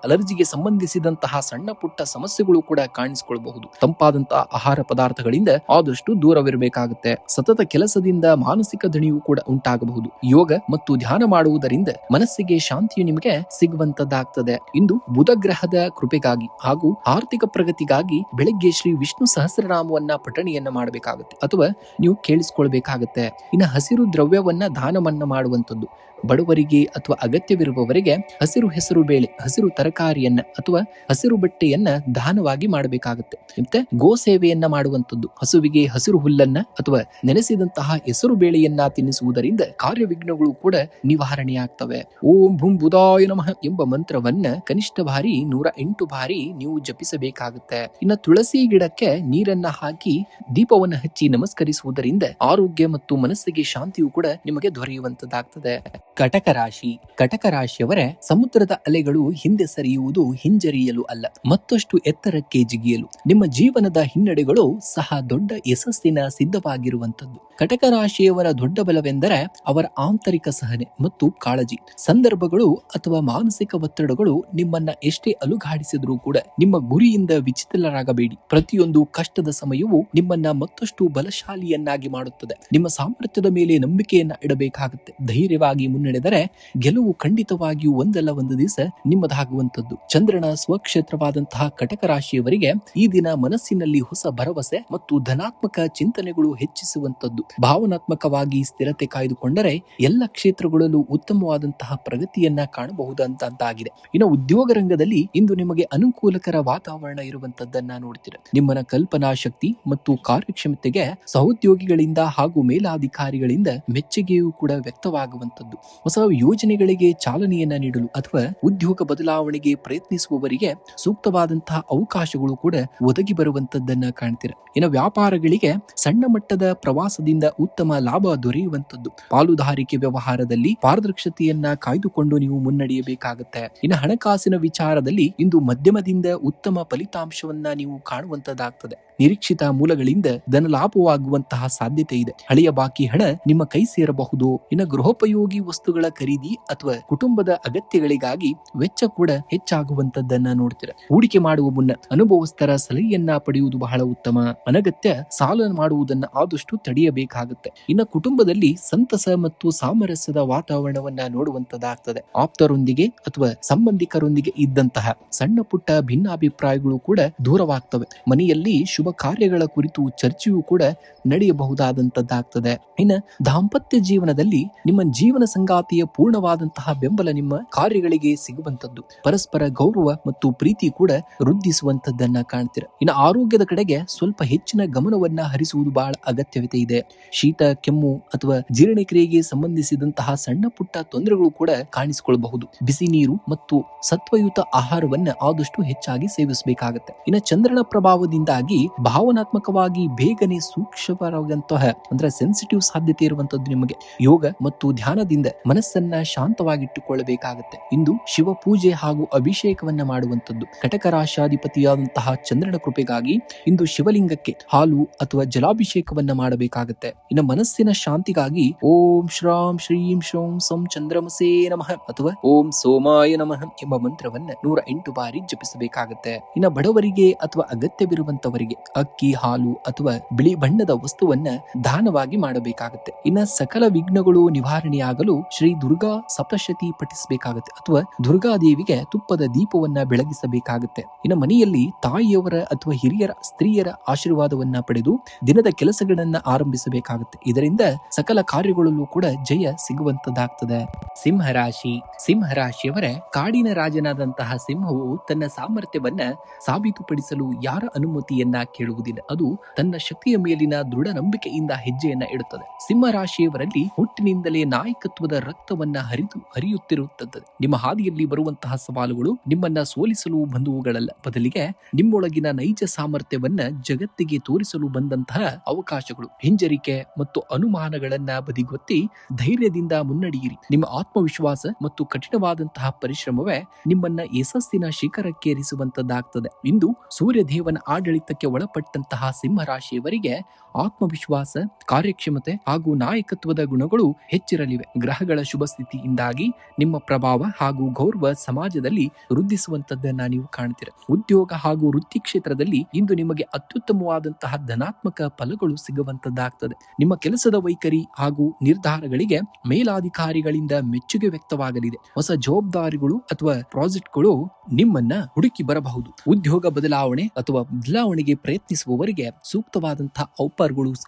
ಅಲರ್ಜಿಗೆ ಸಂಬಂಧಿಸಿದಂತಹ ಸಣ್ಣ ಪುಟ್ಟ ಸಮಸ್ಯೆಗಳು ಕೂಡ ಕಾಣಿಸಿಕೊಳ್ಳಬಹುದು. ತಂಪಾದಂತಹ ಆಹಾರ ಪದಾರ್ಥಗಳಿಂದ ಆದಷ್ಟು ದೂರವಿರಬೇಕಾಗುತ್ತೆ. ಸತತ ಕೆಲಸದಿಂದ ಮಾನಸಿಕ ದಣಿವು ಕೂಡ ಉಂಟಾಗಬಹುದು. ಯೋಗ ಮತ್ತು ಧ್ಯಾನ ಮಾಡುವುದರಿಂದ ಮನಸ್ಸಿಗೆ ಶಾಂತಿಯು ನಿಮಗೆ ಸಿಗುವಂತದ್ದಾಗ್ತದೆ. ಇಂದು ಬುಧ ಗ್ರಹದ ಕೃಪೆಗಾಗಿ ಹಾಗೂ ಆರ್ಥಿಕ ಪ್ರಗತಿಗಾಗಿ ಬೆಳಗ್ಗೆ ಶ್ರೀ ವಿಷ್ಣು ಸಹಸ್ರನಾಮವನ್ನ ಪಠಣೆಯನ್ನ ಮಾಡಬೇಕಾಗುತ್ತೆ ಅಥವಾ ನೀವು ಕೇಳಿಸಿಕೊಳ್ಬೇಕಾಗುತ್ತೆ. ಇನ್ನು ಹಸಿರು ದ್ರವ್ಯವನ್ನ ದಾನವನ್ನ ಮಾಡುವಂತದ್ದು. ಬಡವರಿಗೆ ಅಥವಾ ಅಗತ್ಯವಿರುವವರಿಗೆ ಹಸಿರು ಹೆಸರು ಬೇಳೆ, ಹಸಿರು ತರಕಾರಿಯನ್ನ ಅಥವಾ ಹಸಿರು ಬಟ್ಟೆಯನ್ನ ದಾನವಾಗಿ ಮಾಡಬೇಕಾಗುತ್ತೆ. ಮತ್ತೆ ಗೋ ಸೇವೆಯನ್ನ ಮಾಡುವಂತದ್ದು. ಹಸುವಿಗೆ ಹಸಿರು ಹುಲ್ಲನ್ನ ಅಥವಾ ನೆನೆಸಿದಂತಹ ಹೆಸರು ಬೇಳೆಯನ್ನ ತಿನ್ನಿಸುವುದರಿಂದ ಕಾರ್ಯವಿಘ್ನಗಳು ಕೂಡ ನಿವಾರಣೆಯಾಗ್ತವೆ. ಓಂ ಭೂಂ ಬುಧಾಯ ನಮಃ ಎಂಬ ಮಂತ್ರವನ್ನ ಕನಿಷ್ಠ ಬಾರಿ 108 ಬಾರಿ ನೀವು ಜಪಿಸಬೇಕಾಗುತ್ತೆ. ಇನ್ನು ತುಳಸಿ ಗಿಡಕ್ಕೆ ನೀರನ್ನ ಹಾಕಿ ದೀಪವನ್ನು ಹಚ್ಚಿ ನಮಸ್ಕರಿಸುವುದರಿಂದ ಆರೋಗ್ಯ ಮತ್ತು ಮನಸ್ಸಿಗೆ ಶಾಂತಿಯು ಕೂಡ ನಿಮಗೆ ದೊರೆಯುವಂತದ್ದಾಗ್ತದೆ. ಕಟಕ ರಾಶಿ. ಕಟಕ ರಾಶಿಯವರೇ, ಸಮುದ್ರದ ಅಲೆಗಳು ಹಿಂದೆ ಸರಿಯುವುದು ಹಿಂಜರಿಯಲು ಅಲ್ಲ, ಮತ್ತಷ್ಟು ಎತ್ತರಕ್ಕೆ ಜಿಗಿಯಲು. ನಿಮ್ಮ ಜೀವನದ ಹಿನ್ನಡೆಗಳು ಸಹ ದೊಡ್ಡ ಯಶಸ್ಸಿನ ಸಿದ್ಧವಾಗಿರುವಂತದ್ದು. ಕಟಕ ರಾಶಿಯವರ ದೊಡ್ಡ ಬಲವೆಂದರೆ ಅವರ ಆಂತರಿಕ ಸಹನೆ ಮತ್ತು ಕಾಳಜಿ. ಸಂದರ್ಭಗಳು ಅಥವಾ ಮಾನಸಿಕ ಒತ್ತಡಗಳು ನಿಮ್ಮನ್ನ ಎಷ್ಟೇ ಅಲುಗಾಡಿಸಿದ್ರೂ ಕೂಡ ನಿಮ್ಮ ಗುರಿಯಿಂದ ವಿಚಲಿತರಾಗಬೇಡಿ. ಪ್ರತಿಯೊಂದು ಕಷ್ಟದ ಸಮಯವು ನಿಮ್ಮನ್ನ ಮತ್ತಷ್ಟು ಬಲಶಾಲಿಯನ್ನಾಗಿ ಮಾಡುತ್ತದೆ. ನಿಮ್ಮ ಸಾಮರ್ಥ್ಯದ ಮೇಲೆ ನಂಬಿಕೆಯನ್ನ ಇಡಬೇಕಾಗುತ್ತೆ. ಧೈರ್ಯವಾಗಿ ಮುನ್ನಡೆದರೆ ಗೆಲುವು ಖಂಡಿತವಾಗಿಯೂ ಒಂದಲ್ಲ ಒಂದು ದಿವಸ ನಿಮ್ಮದಾಗುವಂತದ್ದು. ಚಂದ್ರನ ಸ್ವಕ್ಷೇತ್ರವಾದಂತಹ ಕಟಕ ರಾಶಿಯವರಿಗೆ ಈ ದಿನ ಮನಸ್ಸಿನಲ್ಲಿ ಹೊಸ ಭರವಸೆ ಮತ್ತು ಧನಾತ್ಮಕ ಚಿಂತನೆಗಳು ಹೆಚ್ಚಿಸುವಂತದ್ದು. ಭಾವನಾತ್ಮಕವಾಗಿ ಸ್ಥಿರತೆ ಕಾಯ್ದುಕೊಂಡರೆ ಎಲ್ಲ ಕ್ಷೇತ್ರಗಳಲ್ಲೂ ಉತ್ತಮವಾದಂತಹ ಪ್ರಗತಿಯನ್ನ ಕಾಣಬಹುದಂತಾಗಿದೆ. ಇನ್ನು ಉದ್ಯೋಗ ರಂಗದಲ್ಲಿ ಇಂದು ನಿಮಗೆ ಅನುಕೂಲಕರ ವಾತಾವರಣ ಇರುವಂತದ್ದನ್ನ ನೋಡ್ತೀರ. ನಿಮ್ಮನ ಕಲ್ಪನಾ ಶಕ್ತಿ ಮತ್ತು ಕಾರ್ಯಕ್ಷಮತೆಗೆ ಸಹೋದ್ಯೋಗಿಗಳಿಂದ ಹಾಗೂ ಮೇಲಾಧಿಕಾರಿಗಳಿಂದ ಮೆಚ್ಚುಗೆಯೂ ಕೂಡ ವ್ಯಕ್ತವಾಗುವಂತದ್ದು. ಹೊಸ ಯೋಜನೆಗಳಿಗೆ ಚಾಲನೆಯನ್ನ ನೀಡಲು ಅಥವಾ ಉದ್ಯೋಗ ಬದಲಾವಣೆಗೆ ಪ್ರಯತ್ನಿಸುವವರಿಗೆ ಸೂಕ್ತವಾದಂತಹ ಅವಕಾಶಗಳು ಕೂಡ ಒದಗಿ ಬರುವಂತದ್ದನ್ನ ಕಾಣ್ತೀರ. ಇನ್ನು ವ್ಯಾಪಾರಗಳಿಗೆ ಸಣ್ಣ ಮಟ್ಟದ ಪ್ರವಾಸದಿಂದ ಉತ್ತಮ ಲಾಭ ದೊರೆಯುವಂತದ್ದು. ಪಾಲುದಾರಿಕೆ ವ್ಯವಹಾರದಲ್ಲಿ ಪಾರದರ್ಶತೆಯನ್ನ ಕಾಯ್ದುಕೊಂಡು ನೀವು ಮುನ್ನಡೆಯಬೇಕಾಗುತ್ತೆ. ಇನ್ನು ಹಣಕಾಸಿನ ವಿಚಾರದಲ್ಲಿ ಇಂದು ಮಧ್ಯಮದಿಂದ ಉತ್ತಮ ಫಲಿತಾಂಶವನ್ನ ನೀವು ಕಾಣುವಂತದ್ದಾಗ್ತದೆ. ನಿರೀಕ್ಷಿತ ಮೂಲಗಳಿಂದ ಧನ ಲಾಭವಾಗುವಂತಹ ಸಾಧ್ಯತೆ ಇದೆ. ಹಳೆಯ ಬಾಕಿ ಹಣ ನಿಮ್ಮ ಕೈ ಸೇರಬಹುದು. ಇನ್ನು ಗೃಹೋಪಯೋಗಿ ವಸ್ತುಗಳ ಖರೀದಿ ಅಥವಾ ಕುಟುಂಬದ ಅಗತ್ಯಗಳಿಗಾಗಿ ವೆಚ್ಚ ಕೂಡ ಹೆಚ್ಚಾಗುವಂತದ್ದನ್ನ ನೋಡ್ತೀರ. ಹೂಡಿಕೆ ಮಾಡುವ ಮುನ್ನ ಅನುಭವಸ್ಥರ ಸಲಹೆಯನ್ನ ಪಡೆಯುವುದು ಬಹಳ ಉತ್ತಮ. ಅನಗತ್ಯ ಸಾಲ ಮಾಡುವುದನ್ನ ಆದಷ್ಟು ತಡೆಯಬೇಕಾಗುತ್ತೆ. ಇನ್ನು ಕುಟುಂಬದಲ್ಲಿ ಸಂತಸ ಮತ್ತು ಸಾಮರಸ್ಯದ ವಾತಾವರಣವನ್ನ ನೋಡುವಂತದ್ದಾಗ್ತದೆ. ಆಪ್ತರೊಂದಿಗೆ ಅಥವಾ ಸಂಬಂಧಿಕರೊಂದಿಗೆ ಇದ್ದಂತಹ ಸಣ್ಣ ಪುಟ್ಟ ಭಿನ್ನಾಭಿಪ್ರಾಯಗಳು ಕೂಡ ದೂರವಾಗ್ತವೆ. ಮನೆಯಲ್ಲಿ ಶುಭ ಕಾರ್ಯಗಳ ಕುರಿತು ಚರ್ಚೆಯೂ ಕೂಡ ನಡೆಯಬಹುದಾದಂತದ್ದಾಗ್ತದೆ. ಇನ್ನು ದಾಂಪತ್ಯ ಜೀವನದಲ್ಲಿ ನಿಮ್ಮ ಜೀವನ ಸಂಗಾತಿಯ ಪೂರ್ಣವಾದಂತಹ ಬೆಂಬಲ ನಿಮ್ಮ ಕಾರ್ಯಗಳಿಗೆ ಸಿಗುವಂತದ್ದು. ಪರಸ್ಪರ ಗೌರವ ಮತ್ತು ಪ್ರೀತಿ ಕೂಡ ವೃದ್ಧಿಸುವಂತದ್ದನ್ನ ಕಾಣ್ತೀರ. ಇನ್ನು ಆರೋಗ್ಯದ ಕಡೆಗೆ ಸ್ವಲ್ಪ ಹೆಚ್ಚಿನ ಗಮನವನ್ನ ಹರಿಸುವುದು ಬಹಳ ಅಗತ್ಯವಿದೆ ಇದೆ. ಶೀತ, ಕೆಮ್ಮು ಅಥವಾ ಜೀರ್ಣಕ್ರಿಯೆಗೆ ಸಂಬಂಧಿಸಿದಂತಹ ಸಣ್ಣ ಪುಟ್ಟ ತೊಂದರೆಗಳು ಕೂಡ ಕಾಣಿಸಿಕೊಳ್ಳಬಹುದು. ಬಿಸಿ ನೀರು ಮತ್ತು ಸತ್ವಯುತ ಆಹಾರವನ್ನ ಆದಷ್ಟು ಹೆಚ್ಚಾಗಿ ಸೇವಿಸಬೇಕಾಗುತ್ತೆ. ಇನ್ನು ಚಂದ್ರನ ಪ್ರಭಾವದಿಂದಾಗಿ ಭಾವನಾತ್ಮಕವಾಗಿ ಬೇಗನೆ ಸೂಕ್ಷ್ಮವಾದಂತಹ ಅಂದ್ರೆ ಸೆನ್ಸಿಟಿವ್ ಸಾಧ್ಯತೆ ಇರುವಂತದ್ದು. ನಿಮಗೆ ಯೋಗ ಮತ್ತು ಧ್ಯಾನದಿಂದ ಮನಸ್ಸನ್ನ ಶಾಂತವಾಗಿಟ್ಟುಕೊಳ್ಳಬೇಕಾಗುತ್ತೆ. ಇಂದು ಶಿವ ಪೂಜೆ ಹಾಗೂ ಅಭಿಷೇಕವನ್ನ ಮಾಡುವಂತದ್ದು. ಕಟಕ ರಾಶಾಧಿಪತಿಯಾದಂತಹ ಚಂದ್ರನ ಕೃಪೆಗಾಗಿ ಇಂದು ಶಿವಲಿಂಗಕ್ಕೆ ಹಾಲು ಅಥವಾ ಜಲಾಭಿಷೇಕವನ್ನ ಮಾಡಬೇಕಾಗುತ್ತೆ. ಇನ್ನು ಮನಸ್ಸಿನ ಶಾಂತಿಗಾಗಿ ಓಂ ಶ್ರಾಂ ಶ್ರೀಂ ಶೋಂ ಸಂ ಚಂದ್ರಮಸೇ ನಮಃ ಅಥವಾ ಓಂ ಸೋಮಾಯ ನಮಃ ಎಂಬ ಮಂತ್ರವನ್ನ 108 ಬಾರಿ ಜಪಿಸಬೇಕಾಗುತ್ತೆ. ಇನ್ನು ಬಡವರಿಗೆ ಅಥವಾ ಅಗತ್ಯವಿರುವಂತವರಿಗೆ ಅಕ್ಕಿ, ಹಾಲು ಅಥವಾ ಬಿಳಿ ಬಣ್ಣದ ವಸ್ತುವನ್ನ ದಾನವಾಗಿ ಮಾಡಬೇಕಾಗುತ್ತೆ. ಇನ್ನ ಸಕಲ ವಿಘ್ನಗಳು ನಿವಾರಣೆಯಾಗಲು ಶ್ರೀ ದುರ್ಗಾ ಸಪ್ತಶತಿ ಪಠಿಸಬೇಕಾಗುತ್ತೆ ಅಥವಾ ದುರ್ಗಾದೇವಿಗೆ ತುಪ್ಪದ ದೀಪವನ್ನ ಬೆಳಗಿಸಬೇಕಾಗುತ್ತೆ. ಇನ್ನು ಮನೆಯಲ್ಲಿ ತಾಯಿಯವರ ಅಥವಾ ಹಿರಿಯರ ಸ್ತ್ರೀಯರ ಆಶೀರ್ವಾದವನ್ನ ಪಡೆದು ದಿನದ ಕೆಲಸಗಳನ್ನ ಆರಂಭಿಸಬೇಕಾಗುತ್ತೆ. ಇದರಿಂದ ಸಕಲ ಕಾರ್ಯಗಳಲ್ಲೂ ಕೂಡ ಜಯ ಸಿಗುವಂತದ್ದಾಗ್ತದೆ. ಸಿಂಹರಾಶಿ. ಸಿಂಹರಾಶಿಯವರ ಕಾಡಿನ ರಾಜನಾದಂತಹ ಸಿಂಹವು ತನ್ನ ಸಾಮರ್ಥ್ಯವನ್ನ ಸಾಬೀತುಪಡಿಸಲು ಯಾರ ಅನುಮತಿಯನ್ನ ಕೇಳುವುದಿಲ್ಲ. ಅದು ತನ್ನ ಶಕ್ತಿಯ ಮೇಲಿನ ದೃಢ ನಂಬಿಕೆಯಿಂದ ಹೆಜ್ಜೆಯನ್ನ ಇಡುತ್ತದೆ. ಸಿಂಹರಾಶಿಯವರಲ್ಲಿ ಹುಟ್ಟಿನಿಂದಲೇ ನಾಯಕತ್ವದ ರಕ್ತವನ್ನ ಹರಿಯುತ್ತಿರುತ್ತದೆ. ನಿಮ್ಮ ಹಾದಿಯಲ್ಲಿ ಬರುವಂತಹ ಸವಾಲುಗಳು ನಿಮ್ಮನ್ನ ಸೋಲಿಸಲು ಬಂದುವುಗಳಲ್ಲ, ಬದಲಿಗೆ ನಿಮ್ಮೊಳಗಿನ ನೈಜ ಸಾಮರ್ಥ್ಯವನ್ನ ಜಗತ್ತಿಗೆ ತೋರಿಸಲು ಬಂದಂತಹ ಅವಕಾಶಗಳು. ಹಿಂಜರಿಕೆ ಮತ್ತು ಅನುಮಾನಗಳನ್ನ ಬದಿಗೊತ್ತಿ ಧೈರ್ಯದಿಂದ ಮುನ್ನಡೆಯಿರಿ. ನಿಮ್ಮ ಆತ್ಮವಿಶ್ವಾಸ ಮತ್ತು ಕಠಿಣವಾದಂತಹ ಪರಿಶ್ರಮವೇ ನಿಮ್ಮನ್ನ ಯಶಸ್ಸಿನ ಶಿಖರಕ್ಕೇರಿಸುವಂತದ್ದಾಗ್ತದೆ. ಇಂದು ಸೂರ್ಯದೇವನ ಆಡಳಿತಕ್ಕೆ ಒಳಪಟ್ಟಂತಹ ಸಿಂಹರಾಶಿಯವರಿಗೆ ಆತ್ಮವಿಶ್ವಾಸ, ಕಾರ್ಯಕ್ಷಮತೆ ಹಾಗೂ ನಾಯಕತ್ವದ ಗುಣಗಳು ಹೆಚ್ಚಿರಲಿವೆ. ಗ್ರಹಗಳ ಶುಭ ಸ್ಥಿತಿಯಿಂದಾಗಿ ನಿಮ್ಮ ಪ್ರಭಾವ ಹಾಗೂ ಗೌರವ ಸಮಾಜದಲ್ಲಿ ವೃದ್ಧಿಸುವಂತದ್ದನ್ನ ನೀವು ಕಾಣ್ತೀರ. ಉದ್ಯೋಗ ಹಾಗೂ ವೃತ್ತಿ ಕ್ಷೇತ್ರದಲ್ಲಿ ಇಂದು ನಿಮಗೆ ಅತ್ಯುತ್ತಮವಾದಂತಹ ಧನಾತ್ಮಕ ಫಲಗಳು ಸಿಗುವಂತದ್ದಾಗ್ತದೆ. ನಿಮ್ಮ ಕೆಲಸದ ವೈಖರಿ ಹಾಗೂ ನಿರ್ಧಾರಗಳಿಗೆ ಮೇಲಾಧಿಕಾರಿಗಳಿಂದ ಮೆಚ್ಚುಗೆ ವ್ಯಕ್ತವಾಗಲಿದೆ. ಹೊಸ ಜವಾಬ್ದಾರಿಗಳು ಅಥವಾ ಪ್ರಾಜೆಕ್ಟ್ಗಳು ನಿಮ್ಮನ್ನ ಹುಡುಕಿ ಬರಬಹುದು. ಉದ್ಯೋಗ ಬದಲಾವಣೆ ಅಥವಾ ಬದಲಾವಣೆಗೆ ಪ್ರಯತ್ನಿಸುವವರಿಗೆ ಸೂಕ್ತವಾದಂತಹ ಔಪರ್ಗಳು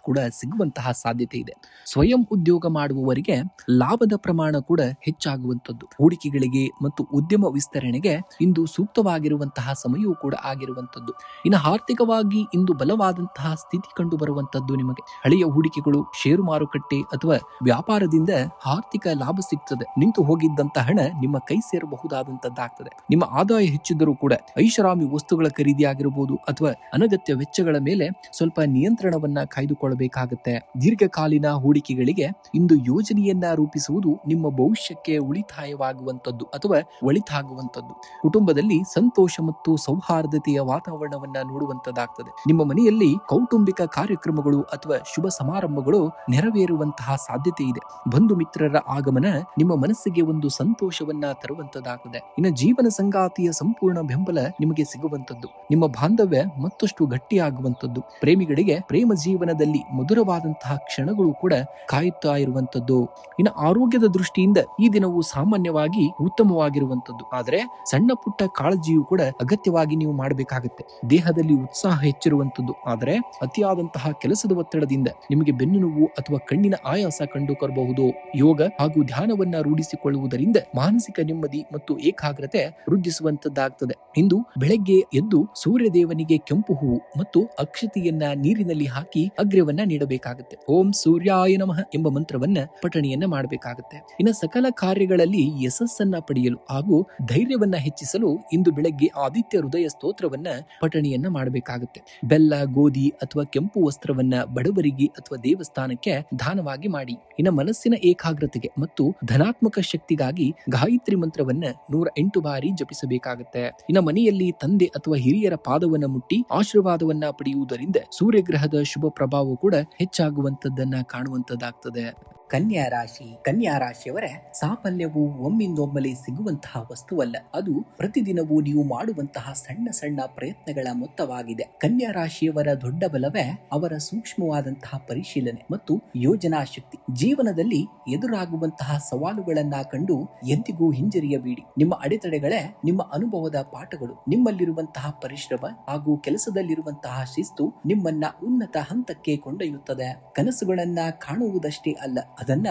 ಕೂಡ ಸಿಗುವಂತಹ ಸಾಧ್ಯತೆ ಇದೆ. ಸ್ವಯಂ ಉದ್ಯೋಗ ಮಾಡುವವರಿಗೆ ಲಾಭದ ಪ್ರಮಾಣ ಕೂಡ ಹೆಚ್ಚಾಗುವಂತದ್ದು. ಹೂಡಿಕೆಗಳಿಗೆ ಮತ್ತು ಉದ್ಯಮ ವಿಸ್ತರಣೆಗೆ ಇಂದು ಸೂಕ್ತವಾಗಿರುವಂತಹ ಸಮಯವೂ ಕೂಡ ಆಗಿರುವಂತದ್ದು. ಇನ್ನು ಆರ್ಥಿಕವಾಗಿ ಇಂದು ಬಲವಾದಂತಹ ಸ್ಥಿತಿ ಕಂಡು ಬರುವಂತದ್ದು. ನಿಮಗೆ ಹಳೆಯ ಹೂಡಿಕೆಗಳು, ಷೇರು ಮಾರುಕಟ್ಟೆ ಅಥವಾ ವ್ಯಾಪಾರದಿಂದ ಆರ್ಥಿಕ ಲಾಭ ಸಿಗ್ತದೆ. ನಿಂತು ಹೋಗಿದ್ದಂತ ಹಣ ನಿಮ್ಮ ಕೈ ಸೇರಬಹುದಾದಂತದ್ದಾಗ್ತದೆ. ನಿಮ್ಮ ಆದಾಯ ಹೆಚ್ಚಿದ್ದರೂ ಕೂಡ ಐಷಾರಾಮಿ ವಸ್ತುಗಳ ಖರೀದಿ ಆಗಿರಬಹುದು ಅಥವಾ ಅನಗತ್ಯ ವೆಚ್ಚಗಳ ಮೇಲೆ ಸ್ವಲ್ಪ ನಿಯಂತ್ರಣವನ್ನ ಕಾಯ್ದುಕೊಳ್ಳಬೇಕಾಗುತ್ತೆ. ದೀರ್ಘಕಾಲೀನ ಹೂಡಿಕೆಗಳಿಗೆ ಇಂದು ಯೋಜನೆಯನ್ನ ರೂಪಿಸುವುದು ನಿಮ್ಮ ಭವಿಷ್ಯಕ್ಕೆ ಉಳಿತಾಯವಾಗುವಂತದ್ದು ಅಥವಾ ಒಳಿತಾಗುವಂತದ್ದು. ಕುಟುಂಬದಲ್ಲಿ ಸಂತೋಷ ಮತ್ತು ಸೌಹಾರ್ದತೆಯ ವಾತಾವರಣವನ್ನ ನೋಡುವಂತದ್ದಾಗ್ತದೆ. ನಿಮ್ಮ ಮನೆಯಲ್ಲಿ ಕೌಟುಂಬಿಕ ಕಾರ್ಯಕ್ರಮಗಳು ಅಥವಾ ಶುಭ ಸಮಾರಂಭಗಳು ನೆರವೇರುವಂತಹ ಸಾಧ್ಯತೆ ಇದೆ. ಬಂಧು ಮಿತ್ರರ ಆಗಮನ ನಿಮ್ಮ ಮನಸ್ಸಿಗೆ ಒಂದು ಸಂತೋಷವನ್ನ ತರುವಂತದ್ದಾಗಿದೆ. ಇನ್ನು ಜೀವನ ಸಂಗಾತಿಯ ಸಂಪೂರ್ಣ ಬೆಂಬಲ ನಿಮಗೆ ಸಿಗುವಂತದ್ದು. ನಿಮ್ಮ ಬಾಂಧವ್ಯ ಮತ್ತಷ್ಟು ಗಟ್ಟಿಯಾಗುವಂತದ್ದು. ಪ್ರೇಮಿಗಳಿಗೆ ಪ್ರೇಮ ಜೀವನದಲ್ಲಿ ಮಧುರವಾದಂತಹ ಕ್ಷಣಗಳು ಕೂಡ ಕಾಯುತ್ತಾ ಇರುವಂತದ್ದು. ಇನ್ನು ಆರೋಗ್ಯದ ದೃಷ್ಟಿಯಿಂದ ಈ ದಿನವು ಸಾಮಾನ್ಯವಾಗಿ ಉತ್ತಮವಾಗಿರುವಂತದ್ದು. ಆದ್ರೆ ಸಣ್ಣ ಪುಟ್ಟ ಕಾಳಜಿಯು ಕೂಡ ಅಗತ್ಯವಾಗಿ ನೀವು ಮಾಡಬೇಕಾಗುತ್ತೆ. ದೇಹದಲ್ಲಿ ಉತ್ಸಾಹ ಹೆಚ್ಚಿರುವಂತದ್ದು. ಆದರೆ ಅತಿಯಾದಂತಹ ಕೆಲಸದ ಒತ್ತಡದಿಂದ ನಿಮಗೆ ಬೆನ್ನು ನೋವು ಅಥವಾ ಕಣ್ಣಿನ ಆಯಾಸ ಕಂಡುಬರಬಹುದು. ಯೋಗ ಹಾಗೂ ಧ್ಯಾನವನ್ನ ರೂಢಿಸಿಕೊಳ್ಳುವುದರಿಂದ ಮಾನಸಿಕ ನೆಮ್ಮದಿ ಮತ್ತು ಏಕಾಗ್ರತೆ ವೃದ್ಧಿಸುವಂತದ್ದಾಗ್ತದೆ. ಇಂದು ಬೆಳಗ್ಗೆ ಎದ್ದು ಸೂರ್ಯ ದೇವನಿಗೆ ಕೆಂಪು ಹೂವು ಮತ್ತು ಅಕ್ಷತೆಯನ್ನ ನೀರಿನಲ್ಲಿ ಹಾಕಿ ಅಗ್ರ್ಯವನ್ನ ನೀಡಬೇಕಾಗುತ್ತೆ. ಓಂ ಸೂರ್ಯಾಯ ನಮಃ ಎಂಬ ಮಂತ್ರವನ್ನ ಪಠಣೆಯನ್ನ ಮಾಡಬೇಕಾಗುತ್ತೆ. ಇನ್ನು ಸಕಲ ಕಾರ್ಯಗಳಲ್ಲಿ ಯಶಸ್ಸನ್ನ ಪಡೆಯಲು ಹಾಗೂ ಧೈರ್ಯವನ್ನ ಹೆಚ್ಚಿಸಲು ಇಂದು ಬೆಳಗ್ಗೆ ಆದಿತ್ಯ ಹೃದಯ ಸ್ತೋತ್ರವನ್ನ ಪಠಣೆಯನ್ನ ಮಾಡಬೇಕಾಗುತ್ತೆ. ಬೆಲ್ಲ, ಗೋಧಿ ಅಥವಾ ಕೆಂಪು ವಸ್ತ್ರವನ್ನ ಬಡವರಿಗೆ ಅಥವಾ ದೇವಸ್ಥಾನಕ್ಕೆ ದಾನವಾಗಿ ಮಾಡಿ. ಇನ್ನು ಮನಸ್ಸಿನ ಏಕಾಗ್ರತೆಗೆ ಮತ್ತು ಧನಾತ್ಮಕ ಶಕ್ತಿಗಾಗಿ ಗಾಯತ್ರಿ ಮಂತ್ರವನ್ನ 108 ಬಾರಿ ಜಪಿಸಬೇಕಾಗುತ್ತೆ. ಇನ್ನು ಮನೆಯಲ್ಲಿ ತಂದೆ ಅಥವಾ ಹಿರಿಯರ ಪಾದವನ್ನ ಮುಟ್ಟಿ ಆಶೀರ್ವಾದವನ್ನ ಪಡೆಯುವುದರಿಂದ ಸೂರ್ಯಗ್ರಹದ ಶುಭ ಪ್ರಭಾವ ಕೂಡ ಹೆಚ್ಚಾಗುವಂತದ್ದನ್ನ ಕಾಣುವಂತದ್ದಾಗ್ತದೆ. ಕನ್ಯಾ ರಾಶಿಯವರ ಸಾಫಲ್ಯವು ಒಮ್ಮಿಂದೊಮ್ಮಲೆ ಸಿಗುವಂತಹ ವಸ್ತುವಲ್ಲ. ಅದು ಪ್ರತಿದಿನವೂ ನೀವು ಮಾಡುವಂತಹ ಸಣ್ಣ ಸಣ್ಣ ಪ್ರಯತ್ನಗಳ ಮೊತ್ತವಾಗಿದೆ. ಕನ್ಯಾ ರಾಶಿಯವರ ದೊಡ್ಡ ಬಲವೇ ಅವರ ಸೂಕ್ಷ್ಮವಾದಂತಹ ಪರಿಶೀಲನೆ ಮತ್ತು ಯೋಜನಾ ಶಕ್ತಿ. ಜೀವನದಲ್ಲಿ ಎದುರಾಗುವಂತಹ ಸವಾಲುಗಳನ್ನ ಕಂಡು ಎಂದಿಗೂ ಹಿಂಜರಿಯಬೇಡಿ. ನಿಮ್ಮ ಅಡೆತಡೆಗಳೇ ನಿಮ್ಮ ಅನುಭವದ ಪಾಠಗಳು. ನಿಮ್ಮಲ್ಲಿರುವಂತಹ ಪರಿಶ್ರಮ ಹಾಗೂ ಕೆಲಸದಲ್ಲಿರುವಂತಹ ಶಿಸ್ತು ನಿಮ್ಮನ್ನ ಉನ್ನತ ಹಂತಕ್ಕೆ ಕೊಂಡೊಯ್ಯುತ್ತದೆ. ಕನಸುಗಳನ್ನ ಕಾಣುವುದಷ್ಟೇ ಅಲ್ಲ, ಅದನ್ನ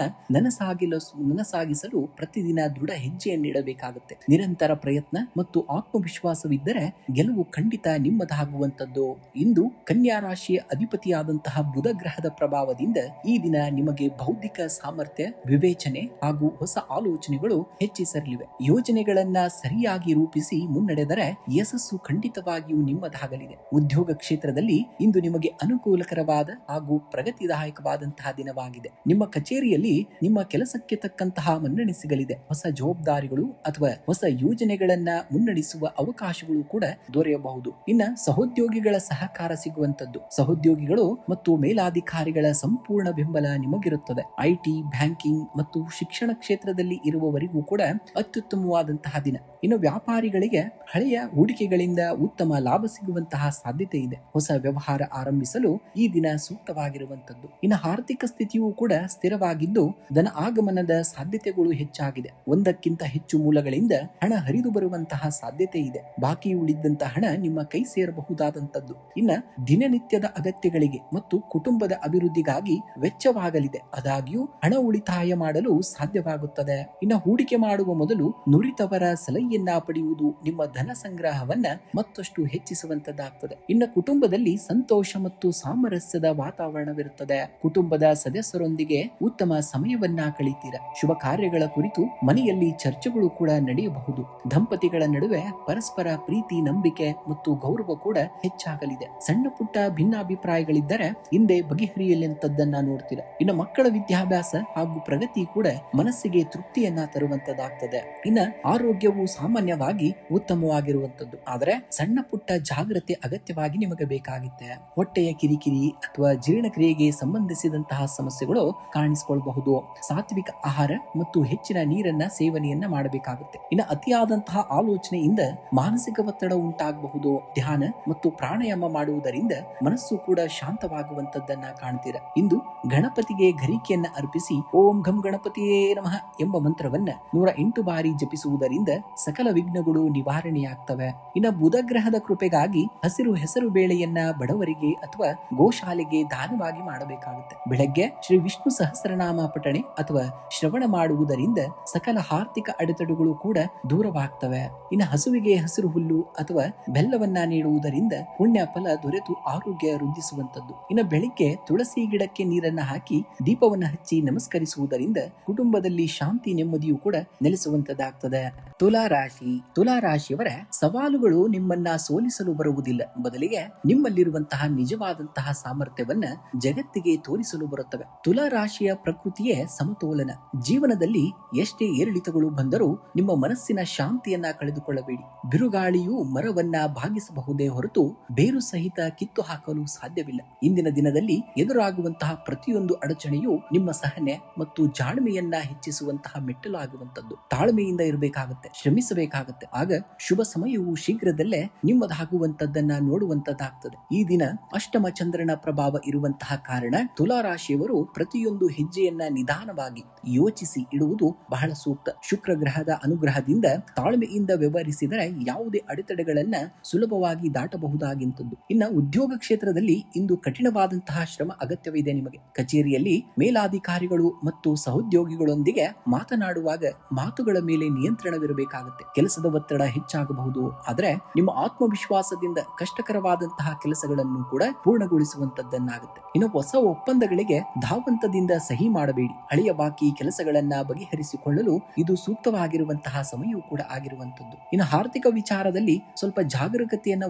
ನನಸಾಗಿಸಲು ಪ್ರತಿದಿನ ದೃಢ ಹೆಜ್ಜೆಯನ್ನಿಡಬೇಕಾಗುತ್ತೆ. ನಿರಂತರ ಪ್ರಯತ್ನ ಮತ್ತು ಆತ್ಮವಿಶ್ವಾಸವಿದ್ದರೆ ಗೆಲುವು ಖಂಡಿತ ನಿಮ್ಮದಾಗುವಂತದ್ದು. ಇಂದು ಕನ್ಯಾ ರಾಶಿಯ ಅಧಿಪತಿಯಾದಂತಹ ಬುಧ ಗ್ರಹದ ಪ್ರಭಾವದಿಂದ ಈ ದಿನ ನಿಮಗೆ ಬೌದ್ಧಿಕ ಸಾಮರ್ಥ್ಯ, ವಿವೇಚನೆ ಹಾಗೂ ಹೊಸ ಆಲೋಚನೆಗಳು ಹೆಚ್ಚಿಸಲಿವೆ. ಯೋಜನೆಗಳನ್ನ ಸರಿಯಾಗಿ ರೂಪಿಸಿ ಮುನ್ನಡೆದರೆ ಯಶಸ್ಸು ಖಂಡಿತವಾಗಿಯೂ ನಿಮ್ಮದಾಗಲಿದೆ. ಉದ್ಯೋಗ ಕ್ಷೇತ್ರದಲ್ಲಿ ಇಂದು ನಿಮಗೆ ಅನುಕೂಲಕರವಾದ ಹಾಗೂ ಪ್ರಗತಿದಾಯಕವಾದಂತಹ ದಿನವಾಗಿದೆ. ನಿಮ್ಮ ಕಚೇರಿಯಲ್ಲಿ ನಿಮ್ಮ ಕೆಲಸಕ್ಕೆ ತಕ್ಕಂತಹ ಮನ್ನಣೆ ಸಿಗಲಿದೆ. ಹೊಸ ಜವಾಬ್ದಾರಿಗಳು ಅಥವಾ ಹೊಸ ಯೋಜನೆಗಳನ್ನ ಮುನ್ನಡೆಸುವ ಅವಕಾಶಗಳು ಕೂಡ ದೊರೆಯಬಹುದು. ಇನ್ನ ಸಹೋದ್ಯೋಗಿಗಳ ಸಹಕಾರ ಸಿಗುವಂತದ್ದು. ಸಹೋದ್ಯೋಗಿಗಳು ಮತ್ತು ಮೇಲಾಧಿಕಾರಿಗಳ ಸಂಪೂರ್ಣ ಬೆಂಬಲ ನಿಮಗಿರುತ್ತದೆ. ಐಟಿ, ಬ್ಯಾಂಕಿಂಗ್ ಮತ್ತು ಶಿಕ್ಷಣ ಕ್ಷೇತ್ರದಲ್ಲಿ ಇರುವವರಿಗೂ ಕೂಡ ಅತ್ಯುತ್ತಮವಾದಂತಹ ದಿನ. ಇನ್ನು ವ್ಯಾಪಾರಿಗಳಿಗೆ ಹಳೆಯ ಹೂಡಿಕೆಗಳಿಂದ ಉತ್ತಮ ಲಾಭ ಸಿಗುವಂತಹ ಸಾಧ್ಯತೆ ಇದೆ. ಹೊಸ ವ್ಯವಹಾರ ಆರಂಭಿಸಲು ಈ ದಿನ ಸೂಕ್ತವಾಗಿರುವಂತದ್ದು. ಇನ್ನು ಆರ್ಥಿಕ ಸ್ಥಿತಿಯೂ ಕೂಡ ಸ್ಥಿರವಾಗಿದ್ದು ಧನ ಆಗಮನದ ಸಾಧ್ಯತೆಗಳು ಹೆಚ್ಚಾಗಿದೆ. ಒಂದಕ್ಕಿಂತ ಹೆಚ್ಚು ಮೂಲಗಳಿಂದ ಹಣ ಹರಿದು ಬರುವಂತಹ ಸಾಧ್ಯತೆ ಇದೆ. ಬಾಕಿ ಉಳಿದಂತಹ ಹಣ ನಿಮ್ಮ ಕೈ ಸೇರಬಹುದಾದಂತದ್ದು. ಇನ್ನ ದಿನನಿತ್ಯದ ಅಗತ್ಯಗಳಿಗೆ ಮತ್ತು ಕುಟುಂಬದ ಅಭಿವೃದ್ಧಿಗಾಗಿ ವೆಚ್ಚವಾಗಲಿದೆ. ಆದಾಗ್ಯೂ ಹಣ ಉಳಿತಾಯ ಮಾಡಲು ಸಾಧ್ಯವಾಗುತ್ತದೆ. ಇನ್ನು ಹೂಡಿಕೆ ಮಾಡುವ ಮೊದಲು ನುರಿತವರ ಸಲಹೆಯನ್ನ ಪಡೆಯುವುದು ನಿಮ್ಮ ಧನ ಸಂಗ್ರಹವನ್ನ ಮತ್ತಷ್ಟು ಹೆಚ್ಚಿಸುವಂತದ್ದಾಗ್ತದೆ. ಇನ್ನು ಕುಟುಂಬದಲ್ಲಿ ಸಂತೋಷ ಮತ್ತು ಸಾಮರಸ್ಯದ ವಾತಾವರಣವಿರುತ್ತದೆ. ಕುಟುಂಬದ ಸದಸ್ಯರೊಂದಿಗೆ ಉತ್ತಮ ಸಮಯವನ್ನ ಕಳೀತೀರಾ. ಶುಭ ಕಾರ್ಯಗಳ ಕುರಿತು ಮನೆಯಲ್ಲಿ ಚರ್ಚೆಗಳು ಕೂಡ ನಡೆಯಬಹುದು. ದಂಪತಿಗಳ ನಡುವೆ ಪರಸ್ಪರ ಪ್ರೀತಿ, ನಂಬಿಕೆ ಮತ್ತು ಗೌರವ ಕೂಡ ಹೆಚ್ಚಾಗಲಿದೆ. ಸಣ್ಣ ಪುಟ್ಟ ಭಿನ್ನಾಭಿಪ್ರಾಯಗಳಿದ್ದರೆ ಹಿಂದೆ ಬಗೆಹರಿಯಲೆಂತದ್ದನ್ನ ನೋಡ್ತೀರಾ. ಇನ್ನು ಮಕ್ಕಳ ವಿದ್ಯಾಭ್ಯಾಸ ಹಾಗೂ ಪ್ರಗತಿ ಕೂಡ ಮನಸ್ಸಿಗೆ ತೃಪ್ತಿಯನ್ನ ತರುವಂತದ್ದಾಗ್ತದೆ. ಇನ್ನ ಆರೋಗ್ಯವು ಸಾಮಾನ್ಯವಾಗಿ ಉತ್ತಮವಾಗಿರುವಂತದ್ದು. ಆದರೆ ಸಣ್ಣ ಪುಟ್ಟ ಜಾಗ್ರತೆ ಅಗತ್ಯವಾಗಿ ನಿಮಗೆ ಬೇಕಾಗುತ್ತೆ. ಹೊಟ್ಟೆಯ ಕಿರಿಕಿರಿ ಅಥವಾ ಜೀರ್ಣಕ್ರಿಯೆಗೆ ಸಂಬಂಧಿಸಿದಂತಹ ಸಮಸ್ಯೆಗಳು ಕಾಣಿಸಿಕೊಳ್ಳಬಹುದು. ಸಾತ್ವಿಕ ಆಹಾರ ಮತ್ತು ಹೆಚ್ಚಿನ ನೀರನ್ನ ಸೇವನೆಯನ್ನ ಮಾಡಬೇಕಾಗುತ್ತೆ. ಇನ್ನು ಅತಿಯಾದಂತಹ ಆಲೋಚನೆಯಿಂದ ಮಾನಸಿಕ ಒತ್ತಡ ಉಂಟಾಗಬಹುದು. ಧ್ಯಾನ ಮತ್ತು ಪ್ರಾಣಾಯಾಮ ಮಾಡುವುದರಿಂದ ಮನಸ್ಸು ಕೂಡ ಶಾಂತವಾಗುವಂತದ್ದನ್ನ ಕಾಣ್ತೀರಾ. ಇಂದು ಗಣಪತಿಗೆ ಗರಿಕೆಯನ್ನ ಅರ್ಪಿಸಿ ಓಂ ಘಂ ಗಣಪತಿಯೇ ನಮಃ ಎಂಬ ಮಂತ್ರವನ್ನ 108 ಬಾರಿ ಜಪಿಸುವುದರಿಂದ ಸಕಲ ವಿಘ್ನಗಳು ನಿವಾರಣೆಯಾಗ್ತವೆ. ಇನ್ನು ಬುಧ ಗ್ರಹದ ಕೃಪೆಗಾಗಿ ಹಸಿರು ಹೆಸರು ಬೇಳೆಯನ್ನ ಬಡವರಿಗೆ ಅಥವಾ ಗೋಶಾಲೆಗೆ ದಾನವಾಗಿ ಮಾಡಬೇಕಾಗುತ್ತೆ. ಬೆಳಗ್ಗೆ ಶ್ರೀ ವಿಷ್ಣು ಸಹಸ್ರ ಸಹಸ್ರನಾಮ ಪಠಣೆ ಅಥವಾ ಶ್ರವಣ ಮಾಡುವುದರಿಂದ ಸಕಲ ಆರ್ಥಿಕ ಅಡೆತಡೆಗಳು ಕೂಡ ದೂರವಾಗ್ತವೆ. ಇನ್ನು ಹಸುವಿಗೆ ಹಸಿರು ಹುಲ್ಲು ಅಥವಾ ಬೆಲ್ಲವನ್ನ ನೀಡುವುದರಿಂದ ಪುಣ್ಯ ಫಲ ದೊರೆತು ಆರೋಗ್ಯ ವೃದ್ಧಿಸುವಂತದ್ದು. ಇನ್ನು ಬೆಳಿಗ್ಗೆ ತುಳಸಿ ಗಿಡಕ್ಕೆ ನೀರನ್ನ ಹಾಕಿ ದೀಪವನ್ನ ಹಚ್ಚಿ ನಮಸ್ಕರಿಸುವುದರಿಂದ ಕುಟುಂಬದಲ್ಲಿ ಶಾಂತಿ ನೆಮ್ಮದಿಯು ಕೂಡ ನೆಲೆಸುವಂತದ್ದಾಗ್ತದೆ. ತುಲಾ ರಾಶಿಯವರ ಸವಾಲುಗಳು ನಿಮ್ಮನ್ನ ಸೋಲಿಸಲು ಬರುವುದಿಲ್ಲ, ಬದಲಿಗೆ ನಿಮ್ಮಲ್ಲಿರುವಂತಹ ನಿಜವಾದಂತಹ ಸಾಮರ್ಥ್ಯವನ್ನ ಜಗತ್ತಿಗೆ ತೋರಿಸಲು ಬರುತ್ತವೆ. ತುಲಾ ರಾಶಿಯ ಪ್ರಕೃತಿಯೇ ಸಮತೋಲನ. ಜೀವನದಲ್ಲಿ ಎಷ್ಟೇ ಏರಿಳಿತಗಳು ಬಂದರೂ ನಿಮ್ಮ ಮನಸ್ಸಿನ ಶಾಂತಿಯನ್ನ ಕಳೆದುಕೊಳ್ಳಬೇಡಿ. ಬಿರುಗಾಳಿಯು ಮರವನ್ನ ಭಾಗಿಸಬಹುದೇ ಹೊರತು ಬೇರು ಸಹಿತ ಕಿತ್ತು ಹಾಕಲು ಸಾಧ್ಯವಿಲ್ಲ. ಇಂದಿನ ದಿನದಲ್ಲಿ ಎದುರಾಗುವಂತಹ ಪ್ರತಿಯೊಂದು ಅಡಚಣೆಯು ನಿಮ್ಮ ಸಹನೆ ಮತ್ತು ಜಾಣ್ಮೆಯನ್ನ ಹೆಚ್ಚಿಸುವಂತಹ ಮೆಟ್ಟಲು ಆಗುವಂತದ್ದು. ತಾಳ್ಮೆಯಿಂದ ಇರಬೇಕಾಗುತ್ತೆ, ಶ್ರಮಿಸಬೇಕಾಗುತ್ತೆ. ಆಗ ಶುಭ ಸಮಯವು ಶೀಘ್ರದಲ್ಲೇ ನಿಮ್ಮದಾಗುವಂತದ್ದನ್ನ ನೋಡುವಂತದ್ದಾಗ್ತದೆ. ಈ ದಿನ ಅಷ್ಟಮ ಚಂದ್ರನ ಪ್ರಭಾವ ಇರುವಂತಹ ಕಾರಣ ತುಲಾ ರಾಶಿಯವರು ಪ್ರತಿಯೊಂದು ಹೆಜ್ಜೆಯನ್ನ ನಿಧಾನವಾಗಿ ಯೋಚಿಸಿ ಇಡುವುದು ಬಹಳ ಸೂಕ್ತ. ಶುಕ್ರ ಗ್ರಹದ ಅನುಗ್ರಹದಿಂದ ತಾಳ್ಮೆಯಿಂದ ವ್ಯವಹರಿಸಿದರೆ ಯಾವುದೇ ಅಡೆತಡೆಗಳನ್ನ ಸುಲಭವಾಗಿ ದಾಟಬಹುದಾಗಿಂತದ್ದು. ಇನ್ನ ಉದ್ಯೋಗ ಕ್ಷೇತ್ರದಲ್ಲಿ ಇಂದು ಕಠಿಣವಾದಂತಹ ಶ್ರಮ ಅಗತ್ಯವಿದೆ ನಿಮಗೆ. ಕಚೇರಿಯಲ್ಲಿ ಮೇಲಾಧಿಕಾರಿಗಳು ಮತ್ತು ಸಹೋದ್ಯೋಗಿಗಳೊಂದಿಗೆ ಮಾತನಾಡುವಾಗ ಮಾತುಗಳ ಮೇಲೆ ನಿಯಂತ್ರಣವಿರಬೇಕಾಗುತ್ತೆ. ಕೆಲಸದ ಒತ್ತಡ ಹೆಚ್ಚಾಗಬಹುದು, ಆದರೆ ನಿಮ್ಮ ಆತ್ಮವಿಶ್ವಾಸದಿಂದ ಕಷ್ಟಕರವಾದಂತಹ ಕೆಲಸಗಳನ್ನು ಕೂಡ ಪೂರ್ಣಗೊಳಿಸುವಂತದ್ದನ್ನಾಗುತ್ತೆ. ಇನ್ನು ಹೊಸ ಒಪ್ಪಂದಗಳಿಗೆ ಧಾವಂತದಿಂದ ಸಹಿ ಮಾಡಬೇಡಿ. ಹಳೆಯ ಬಾಕಿ ಕೆಲಸಗಳನ್ನ ಬಗೆಹರಿಸಿಕೊಳ್ಳಲು ಇದು ಸೂಕ್ತವಾಗಿರುವಂತಹ ಸಮಯವೂ ಕೂಡ ಆಗಿರುವಂತದ್ದು. ಇನ್ನು ಆರ್ಥಿಕ ವಿಚಾರದಲ್ಲಿ ಸ್ವಲ್ಪ ಜಾಗರೂಕತೆಯನ್ನ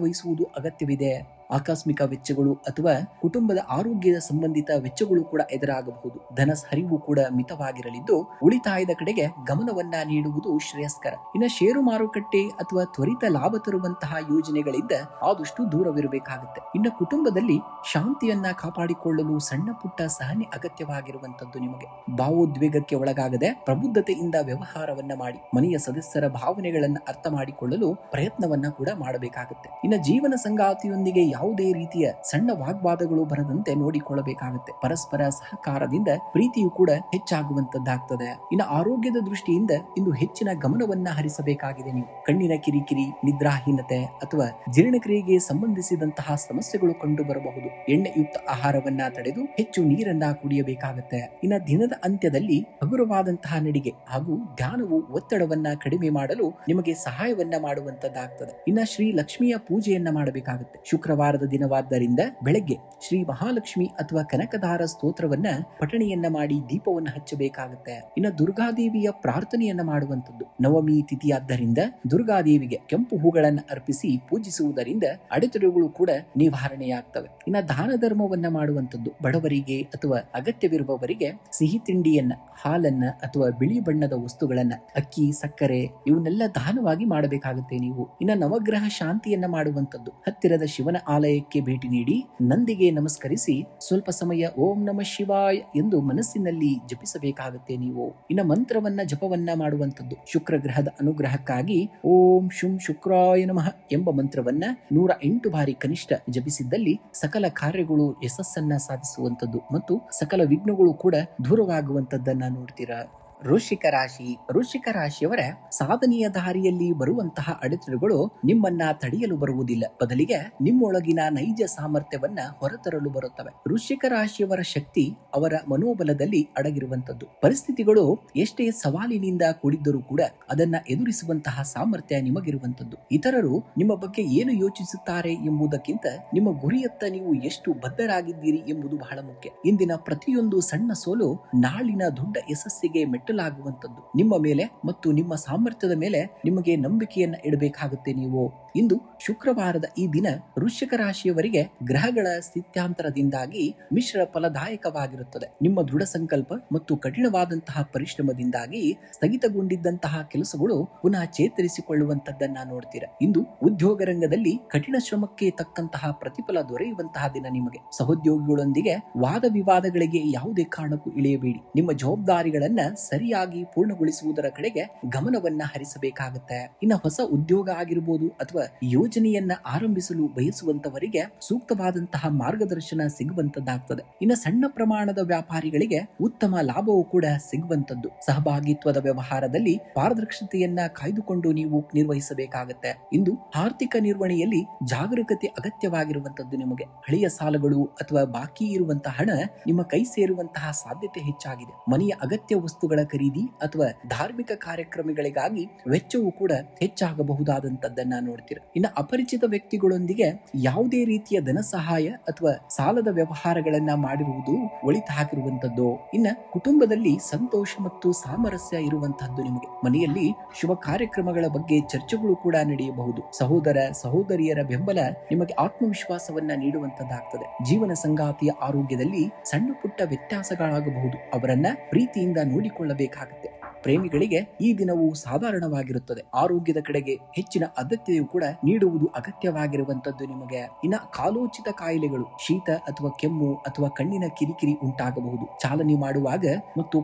ವಹಿಸುವುದು ಅಗತ್ಯವಿದೆ. ಆಕಸ್ಮಿಕ ವೆಚ್ಚಗಳು ಅಥವಾ ಕುಟುಂಬದ ಆರೋಗ್ಯದ ಸಂಬಂಧಿತ ವೆಚ್ಚಗಳು ಕೂಡ ಎದುರಾಗಬಹುದು. ಧನ ಹರಿವು ಕೂಡ ಮಿತವಾಗಿರಲಿದ್ದು ಉಳಿತಾಯದ ಕಡೆಗೆ ಗಮನವನ್ನ ನೀಡುವುದು ಶ್ರೇಯಸ್ಕರ. ಇನ್ನು ಷೇರು ಮಾರುಕಟ್ಟೆ ಅಥವಾ ತ್ವರಿತ ಲಾಭ ತರುವಂತಹ ಯೋಜನೆಗಳಿಂದ ಆದಷ್ಟು ದೂರವಿರಬೇಕಾಗುತ್ತೆ. ಇನ್ನು ಕುಟುಂಬದಲ್ಲಿ ಶಾಂತಿಯನ್ನ ಕಾಪಾಡಿಕೊಳ್ಳಲು ಸಣ್ಣ ಪುಟ್ಟ ಸಹನೆ ಅಗತ್ಯವಾಗಿರುವಂತದ್ದು. ನಿಮಗೆ ಭಾವೋದ್ವೇಗಕ್ಕೆ ಒಳಗಾಗದೆ ಪ್ರಬುದ್ಧತೆಯಿಂದ ವ್ಯವಹಾರವನ್ನ ಮಾಡಿ ಮನೆಯ ಸದಸ್ಯರ ಭಾವನೆಗಳನ್ನ ಅರ್ಥ ಮಾಡಿಕೊಳ್ಳಲು ಪ್ರಯತ್ನವನ್ನ ಕೂಡ ಮಾಡಬೇಕಾಗುತ್ತೆ. ಇನ್ನು ಜೀವನ ಸಂಗಾತಿಯೊಂದಿಗೆ ಯಾವುದೇ ರೀತಿಯ ಸಣ್ಣ ವಾಗ್ವಾದಗಳು ಬರದಂತೆ ನೋಡಿಕೊಳ್ಳಬೇಕಾಗುತ್ತೆ. ಪರಸ್ಪರ ಸಹಕಾರದಿಂದ ಪ್ರೀತಿಯು ಕೂಡ ಹೆಚ್ಚಾಗುವಂತದ್ದಾಗ್ತದೆ. ಇನ್ನು ಆರೋಗ್ಯದ ದೃಷ್ಟಿಯಿಂದ ಇಂದು ಹೆಚ್ಚಿನ ಗಮನವನ್ನ ಹರಿಸಬೇಕಾಗಿದೆ. ನೀವು ಕಣ್ಣಿನ ಕಿರಿಕಿರಿ, ನಿದ್ರಾಹೀನತೆ ಅಥವಾ ಜೀರ್ಣಕ್ರಿಯೆಗೆ ಸಂಬಂಧಿಸಿದಂತಹ ಸಮಸ್ಯೆಗಳು ಕಂಡು ಬರಬಹುದು. ಎಣ್ಣೆಯುಕ್ತ ಆಹಾರವನ್ನ ತಡೆದು ಹೆಚ್ಚು ನೀರನ್ನ ಕುಡಿಯಬೇಕಾಗುತ್ತೆ. ಇನ್ನು ದಿನದ ಅಂತ್ಯದಲ್ಲಿ ಹಗುರವಾದಂತಹ ನಡಿಗೆ ಹಾಗೂ ಧ್ಯಾನವು ಒತ್ತಡವನ್ನ ಕಡಿಮೆ ಮಾಡಲು ನಿಮಗೆ ಸಹಾಯವನ್ನ ಮಾಡುವಂತದ್ದಾಗ್ತದೆ. ಇನ್ನು ಶ್ರೀ ಲಕ್ಷ್ಮಿಯ ಪೂಜೆಯನ್ನ ಮಾಡಬೇಕಾಗುತ್ತೆ. ಶುಕ್ರವಾರದ ದಿನವಾದ್ದರಿಂದ ಬೆಳಗ್ಗೆ ಶ್ರೀ ಮಹಾಲಕ್ಷ್ಮಿ ಅಥವಾ ಕನಕದಾರ ಸ್ತೋತ್ರವನ್ನ ಪಠಣೆಯನ್ನ ಮಾಡಿ ದೀಪವನ್ನ ಹಚ್ಚಬೇಕಾಗುತ್ತೆ. ಇನ್ನು ದುರ್ಗಾದೇವಿಯ ಪ್ರಾರ್ಥನೆಯನ್ನ ಮಾಡುವಂತದ್ದು. ನವಮಿ ತಿಥಿಯಾದ್ದರಿಂದ ದುರ್ಗಾದೇವಿಗೆ ಕೆಂಪು ಹೂಗಳನ್ನ ಅರ್ಪಿಸಿ ಪೂಜಿಸುವುದರಿಂದ ಅಡೆತಡೆಗಳು ಕೂಡ ನಿವಾರಣೆಯಾಗ್ತವೆ. ಇನ್ನು ದಾನ ಧರ್ಮವನ್ನ ಮಾಡುವಂತದ್ದು. ಬಡವರಿಗೆ ಅಥವಾ ಅಗತ್ಯವಿರುವವರಿಗೆ ಸಿಹಿ ತಿಂಡಿಯನ್ನ, ಹಾಲನ್ನ ಅಥವಾ ಬಿಳಿ ಬಣ್ಣದ ವಸ್ತುಗಳನ್ನ, ಅಕ್ಕಿ, ಸಕ್ಕರೆ ಇವನ್ನೆಲ್ಲ ದಾನವಾಗಿ ಮಾಡಬೇಕಾಗುತ್ತೆ ನೀವು. ಇನ್ನು ನವಗ್ರಹ ಶಾಂತಿಯನ್ನ ಮಾಡುವಂತದ್ದು. ಹತ್ತಿರದ ಶಿವನ ಆಲಯಕ್ಕೆ ಭೇಟಿ ನೀಡಿ ನಂದಿಗೆ ನಮಸ್ಕರಿಸಿ ಸ್ವಲ್ಪ ಸಮಯ ಓಂ ನಮಃ ಶಿವಾಯ ಎಂದು ಮನಸ್ಸಿನಲ್ಲಿ ಜಪಿಸಬೇಕಾಗುತ್ತೆ ನೀವು. ಇನ್ನು ಮಂತ್ರವನ್ನ ಜಪವನ್ನ ಮಾಡುವಂತದ್ದು. ಶುಕ್ರ ಗ್ರಹದ ಅನುಗ್ರಹಕ್ಕಾಗಿ ಓಂ ಶುಂ ಶುಕ್ರಾಯ ನಮಃ ಎಂಬ ಮಂತ್ರವನ್ನ 108 ಬಾರಿ ಕನಿಷ್ಠ ಜಪಿಸಿದ್ದಲ್ಲಿ ಸಕಲ ಕಾರ್ಯಗಳು ಯಶಸ್ಸನ್ನ ಸಾಧಿಸುವಂತದ್ದು ಮತ್ತು ಸಕಲ ವಿಘ್ನಗಳು ಕೂಡ ದೂರವಾಗುವಂತದ್ದನ್ನ ನೋಡ್ತೀರಾ. ವೃಶ್ಚಿಕ ರಾಶಿಯವರ ಸಾಧನೆಯ ದಾರಿಯಲ್ಲಿ ಬರುವಂತಹ ಅಡೆತಡೆಗಳು ನಿಮ್ಮನ್ನ ತಡೆಯಲು ಬರುವುದಿಲ್ಲ, ಬದಲಿಗೆ ನಿಮ್ಮೊಳಗಿನ ನೈಜ ಸಾಮರ್ಥ್ಯವನ್ನ ಹೊರತರಲು ಬರುತ್ತವೆ. ವೃಶ್ಚಿಕ ರಾಶಿಯವರ ಶಕ್ತಿ ಅವರ ಮನೋಬಲದಲ್ಲಿ ಅಡಗಿರುವಂತದ್ದು. ಪರಿಸ್ಥಿತಿಗಳು ಎಷ್ಟೇ ಸವಾಲಿನಿಂದ ಕೂಡಿದ್ದರೂ ಕೂಡ ಅದನ್ನ ಎದುರಿಸುವಂತಹ ಸಾಮರ್ಥ್ಯ ನಿಮಗಿರುವಂತದ್ದು. ಇತರರು ನಿಮ್ಮ ಬಗ್ಗೆ ಏನು ಯೋಚಿಸುತ್ತಾರೆ ಎಂಬುದಕ್ಕಿಂತ ನಿಮ್ಮ ಗುರಿಯತ್ತ ನೀವು ಎಷ್ಟು ಬದ್ಧರಾಗಿದ್ದೀರಿ ಎಂಬುದು ಬಹಳ ಮುಖ್ಯ. ಇಂದಿನ ಪ್ರತಿಯೊಂದು ಸಣ್ಣ ಸೋಲು ನಾಳಿನ ದೊಡ್ಡ ಯಶಸ್ಸಿಗೆ ಮೆಟ್ಟಲಾಗುವಂತದ್ದು. ನಿಮ್ಮ ಮೇಲೆ ಮತ್ತು ನಿಮ್ಮ ಸಾಮರ್ಥ್ಯದ ಮೇಲೆ ನಿಮಗೆ ನಂಬಿಕೆಯನ್ನ ಇಡಬೇಕಾಗುತ್ತೆ ನೀವು. ಇಂದು ಶುಕ್ರವಾರದ ಈ ದಿನ ವೃಶ್ಚಿಕ ರಾಶಿಯವರಿಗೆ ಗ್ರಹಗಳ ಸ್ಥಿತ್ಯಾಂತರದಿಂದಾಗಿ ಮಿಶ್ರ ಫಲದಾಯಕವಾಗಿರುತ್ತದೆ. ನಿಮ್ಮ ದೃಢ ಸಂಕಲ್ಪ ಮತ್ತು ಕಠಿಣವಾದಂತಹ ಪರಿಶ್ರಮದಿಂದಾಗಿ ಸ್ಥಗಿತಗೊಂಡಿದ್ದಂತಹ ಕೆಲಸಗಳು ಪುನಃ ಚೇತರಿಸಿಕೊಳ್ಳುವಂತದ್ದನ್ನ ನೋಡ್ತೀರಾ. ಇಂದು ಉದ್ಯೋಗ ರಂಗದಲ್ಲಿ ಕಠಿಣ ಶ್ರಮಕ್ಕೆ ತಕ್ಕಂತಹ ಪ್ರತಿಫಲ ದೊರೆಯುವಂತಹ ದಿನ ನಿಮಗೆ. ಸಹೋದ್ಯೋಗಿಗಳೊಂದಿಗೆ ವಾದ ವಿವಾದಗಳಿಗೆ ಯಾವುದೇ ಕಾರಣಕ್ಕೂ ಇಳಿಯಬೇಡಿ. ನಿಮ್ಮ ಜವಾಬ್ದಾರಿಗಳನ್ನ ಸರಿಯಾಗಿ ಪೂರ್ಣಗೊಳಿಸುವುದರ ಕಡೆಗೆ ಗಮನವನ್ನ ಹರಿಸಬೇಕಾಗುತ್ತೆ. ಇನ್ನು ಹೊಸ ಉದ್ಯೋಗ ಆಗಿರಬಹುದು ಅಥವಾ ಯೋಜನೆಯನ್ನ ಆರಂಭಿಸಲು ಬಯಸುವಂತವರಿಗೆ ಸೂಕ್ತವಾದಂತಹ ಮಾರ್ಗದರ್ಶನ ಸಿಗುವಂತದ್ದಾಗ್ತದೆ. ಇನ್ನು ಸಣ್ಣ ಪ್ರಮಾಣದ ವ್ಯಾಪಾರಿಗಳಿಗೆ ಉತ್ತಮ ಲಾಭವೂ ಕೂಡ ಸಿಗುವಂತದ್ದು. ಸಹಭಾಗಿತ್ವದ ವ್ಯವಹಾರದಲ್ಲಿ ಪಾರದರ್ಶಕತೆಯನ್ನ ಕಾಯ್ದುಕೊಂಡು ನೀವು ನಿರ್ವಹಿಸಬೇಕಾಗತ್ತೆ. ಇಂದು ಆರ್ಥಿಕ ನಿರ್ವಹಣೆಯಲ್ಲಿ ಜಾಗರೂಕತೆ ಅಗತ್ಯವಾಗಿರುವಂತದ್ದು. ನಿಮಗೆ ಹಳೆಯ ಸಾಲಗಳು ಅಥವಾ ಬಾಕಿ ಇರುವಂತಹ ಹಣ ನಿಮ್ಮ ಕೈ ಸೇರುವಂತಹ ಸಾಧ್ಯತೆ ಹೆಚ್ಚಾಗಿದೆ. ಮನೆಯ ಅಗತ್ಯ ವಸ್ತುಗಳ ಖರೀದಿ ಅಥವಾ ಧಾರ್ಮಿಕ ಕಾರ್ಯಕ್ರಮಗಳಿಗಾಗಿ ವೆಚ್ಚವೂ ಕೂಡ ಹೆಚ್ಚಾಗಬಹುದಾದಂತದ್ದನ್ನ ನೋಡ್ತೀರ. ಇನ್ನು ಅಪರಿಚಿತ ವ್ಯಕ್ತಿಗಳೊಂದಿಗೆ ಯಾವುದೇ ರೀತಿಯ ಧನ ಸಹಾಯ ಅಥವಾ ಸಾಲದ ವ್ಯವಹಾರಗಳನ್ನ ಮಾಡಿರುವುದು ಒಳಿತಾಗಿರುವಂತದ್ದು. ಇನ್ನ ಕುಟುಂಬದಲ್ಲಿ ಸಂತೋಷ ಮತ್ತು ಸಾಮರಸ್ಯ ಇರುವಂತಹದ್ದು. ನಿಮಗೆ ಮನೆಯಲ್ಲಿ ಶುಭ ಕಾರ್ಯಕ್ರಮಗಳ ಬಗ್ಗೆ ಚರ್ಚೆಗಳು ಕೂಡ ನಡೆಯಬಹುದು. ಸಹೋದರ ಸಹೋದರಿಯರ ಬೆಂಬಲ ನಿಮಗೆ ಆತ್ಮವಿಶ್ವಾಸವನ್ನ ನೀಡುವಂತದ್ದಾಗ್ತದೆ. ಜೀವನ ಸಂಗಾತಿಯ ಆರೋಗ್ಯದಲ್ಲಿ ಸಣ್ಣ ಪುಟ್ಟ ವ್ಯತ್ಯಾಸಗಳಾಗಬಹುದು. ಅವರನ್ನ ಪ್ರೀತಿಯಿಂದ ನೋಡಿಕೊಳ್ಳಬೇಕಾಗುತ್ತೆ. ಪ್ರೇಮಿಗಳಿಗೆ ಈ ದಿನವು ಸಾಧಾರಣವಾಗಿರುತ್ತದೆ. ಆರೋಗ್ಯದ ಕಡೆಗೆ ಹೆಚ್ಚಿನ ಆದ್ಯತೆಯು ಕೂಡ ನೀಡುವುದು ಅಗತ್ಯವಾಗಿರುವಂತದ್ದು ನಿಮಗೆ. ಇನ್ನ ಕಾಲೋಚಿತ ಕಾಯಿಲೆಗಳು, ಶೀತ ಅಥವಾ ಕೆಮ್ಮು ಅಥವಾ ಕಣ್ಣಿನ ಕಿರಿಕಿರಿ ಉಂಟಾಗಬಹುದು. ಚಾಲನೆ ಮಾಡುವಾಗ ಮತ್ತು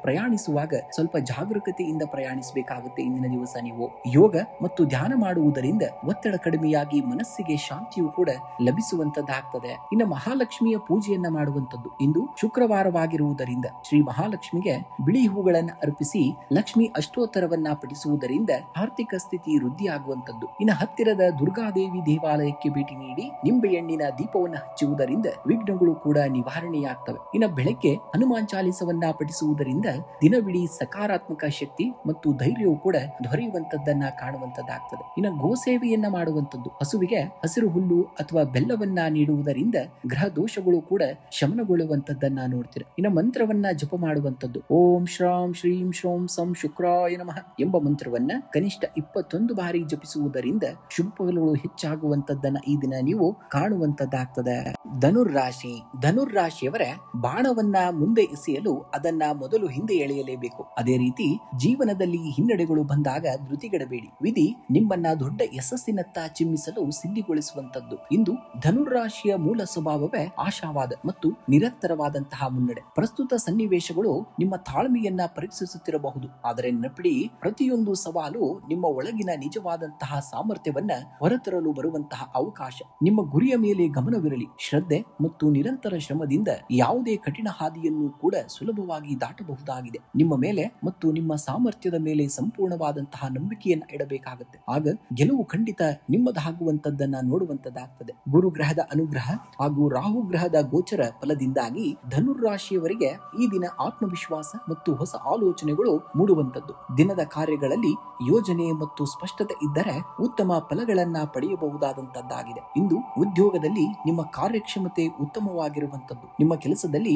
ಪ್ರಯಾಣಿಸುವಾಗ ಸ್ವಲ್ಪ ಜಾಗರೂಕತೆಯಿಂದ ಪ್ರಯಾಣಿಸಬೇಕಾಗುತ್ತೆ. ಇಂದಿನ ದಿವಸ ನೀವು ಯೋಗ ಮತ್ತು ಧ್ಯಾನ ಮಾಡುವುದರಿಂದ ಒತ್ತಡ ಕಡಿಮೆಯಾಗಿ ಮನಸ್ಸಿಗೆ ಶಾಂತಿಯು ಕೂಡ ಲಭಿಸುವಂತದ್ದಾಗ್ತದೆ. ಇನ್ನು ಮಹಾಲಕ್ಷ್ಮಿಯ ಪೂಜೆಯನ್ನ ಮಾಡುವಂತದ್ದು. ಇಂದು ಶುಕ್ರವಾರವಾಗಿರುವುದರಿಂದ ಶ್ರೀ ಮಹಾಲಕ್ಷ್ಮಿಗೆ ಬಿಳಿ ಹೂಗಳನ್ನು ಅರ್ಪಿಸಿ ಲಕ್ಷ್ಮಿ ಅಷ್ಟೋತ್ತರವನ್ನ ಪಠಿಸುವುದರಿಂದ ಆರ್ಥಿಕ ಸ್ಥಿತಿ ವೃದ್ಧಿಯಾಗುವಂತದ್ದು. ಇನ್ನು ಹತ್ತಿರದ ದುರ್ಗಾದೇವಿ ದೇವಾಲಯಕ್ಕೆ ಭೇಟಿ ನೀಡಿ ನಿಂಬೆ ಎಣ್ಣಿನ ದೀಪವನ್ನು ಹಚ್ಚುವುದರಿಂದ ವಿಘ್ನಗಳು ಕೂಡ ನಿವಾರಣೆಯಾಗ್ತವೆ. ಇನ್ನು ಬೆಳಗ್ಗೆ ಹನುಮಾನ್ ಚಾಲಿಸವನ್ನ ಪಠಿಸುವುದರಿಂದ ದಿನವಿಡೀ ಸಕಾರಾತ್ಮಕ ಶಕ್ತಿ ಮತ್ತು ಧೈರ್ಯವು ಕೂಡ ದೊರೆಯುವಂತದ್ದನ್ನ ಕಾಣುವಂತದ್ದಾಗ್ತದೆ. ಇನ್ನು ಗೋಸೇವೆಯನ್ನ ಮಾಡುವಂತದ್ದು. ಹಸುವಿಗೆ ಹಸಿರು ಹುಲ್ಲು ಅಥವಾ ಬೆಲ್ಲವನ್ನ ನೀಡುವುದರಿಂದ ಗ್ರಹ ದೋಷಗಳು ಕೂಡ ಶಮನಗೊಳ್ಳುವಂತದ್ದನ್ನ ನೋಡ್ತೀರ. ಇನ್ನು ಮಂತ್ರವನ್ನ ಜಪ ಮಾಡುವಂತದ್ದು. ಓಂ ಶ್ರಾಂ ಶ್ರೀಂ ಶ್ರೋಂ ಸಂ ಶುಕ್ರಾಯ ನಮಃ ಎಂಬ ಮಂತ್ರವನ್ನ ಕನಿಷ್ಠ 21 ಬಾರಿ ಜಪಿಸುವುದರಿಂದ ಶುಭ ಫಲಗಳು ಹೆಚ್ಚಾಗುವಂತದ್ದನ್ನ ಈ ದಿನ ನೀವು ಕಾಣುವಂತದ್ದಾಗ್ತದೆ. ಧನುರ್ರಾಶಿ. ಧನುರ್ರಾಶಿಯವರ ಬಾಣವನ್ನ ಮುಂದೆ ಎಸೆಯಲು ಅದನ್ನ ಮೊದಲು ಹಿಂದೆ ಎಳೆಯಲೇಬೇಕು. ಅದೇ ರೀತಿ ಜೀವನದಲ್ಲಿ ಹಿನ್ನಡೆಗಳು ಬಂದಾಗ ಧೃತಿಗೆಡಬೇಡಿ. ವಿಧಿ ನಿಮ್ಮನ್ನ ದೊಡ್ಡ ಯಶಸ್ಸಿನತ್ತ ಚಿಮ್ಮಿಸಲು ಸಿದ್ಧಿಗೊಳಿಸುವಂತದ್ದು. ಇಂದು ಧನುರ್ರಾಶಿಯ ಮೂಲ ಸ್ವಭಾವವೇ ಆಶಾವಾದ ಮತ್ತು ನಿರಂತರವಾದಂತಹ ಮುನ್ನಡೆ. ಪ್ರಸ್ತುತ ಸನ್ನಿವೇಶಗಳು ನಿಮ್ಮ ತಾಳ್ಮೆಯನ್ನ ಪರೀಕ್ಷಿಸುತ್ತಿರಬಹುದು. ಆದರೆ ನೆನಪಿಡಿ, ಪ್ರತಿಯೊಂದು ಸವಾಲು ನಿಮ್ಮ ಒಳಗಿನ ನಿಜವಾದಂತಹ ಸಾಮರ್ಥ್ಯವನ್ನ ಹೊರತರಲು ಬರುವಂತಹ ಅವಕಾಶ. ನಿಮ್ಮ ಗುರಿಯ ಮೇಲೆ ಗಮನವಿರಲಿ. ಶ್ರದ್ಧೆ ಮತ್ತು ನಿರಂತರ ಶ್ರಮದಿಂದ ಯಾವುದೇ ಕಠಿಣ ಹಾದಿಯನ್ನು ಕೂಡ ಸುಲಭವಾಗಿ ದಾಟಬಹುದಾಗಿದೆ. ನಿಮ್ಮ ಮೇಲೆ ಮತ್ತು ನಿಮ್ಮ ಸಾಮರ್ಥ್ಯದ ಮೇಲೆ ಸಂಪೂರ್ಣವಾದಂತಹ ನಂಬಿಕೆಯನ್ನು ಇಡಬೇಕಾಗುತ್ತೆ. ಆಗ ಗೆಲುವು ಖಂಡಿತ ನಿಮ್ಮದಾಗುವಂತದ್ದನ್ನ ನೋಡುವಂತದ್ದಾಗ್ತದೆ. ಗುರು ಗ್ರಹದ ಅನುಗ್ರಹ ಹಾಗೂ ರಾಹು ಗ್ರಹದ ಗೋಚರ ಫಲದಿಂದಾಗಿ ಧನುರ್ರಾಶಿಯವರಿಗೆ ಈ ದಿನ ಆತ್ಮವಿಶ್ವಾಸ ಮತ್ತು ಹೊಸ ಆಲೋಚನೆಗಳು ಮೂಡುವಂತದ್ದು. ದಿನದ ಕಾರ್ಯಗಳಲ್ಲಿ ಯೋಜನೆ ಮತ್ತು ಸ್ಪಷ್ಟತೆ ಇದ್ದರೆ ಉತ್ತಮ ಫಲಗಳನ್ನ ಪಡೆಯಬಹುದಾದಂತದ್ದಾಗಿದೆ. ಇಂದು ಉದ್ಯೋಗದಲ್ಲಿ ನಿಮ್ಮ ಕಾರ್ಯಕ್ಷಮತೆ ಉತ್ತಮವಾಗಿರುವಂತದ್ದು. ನಿಮ್ಮ ಕೆಲಸದಲ್ಲಿ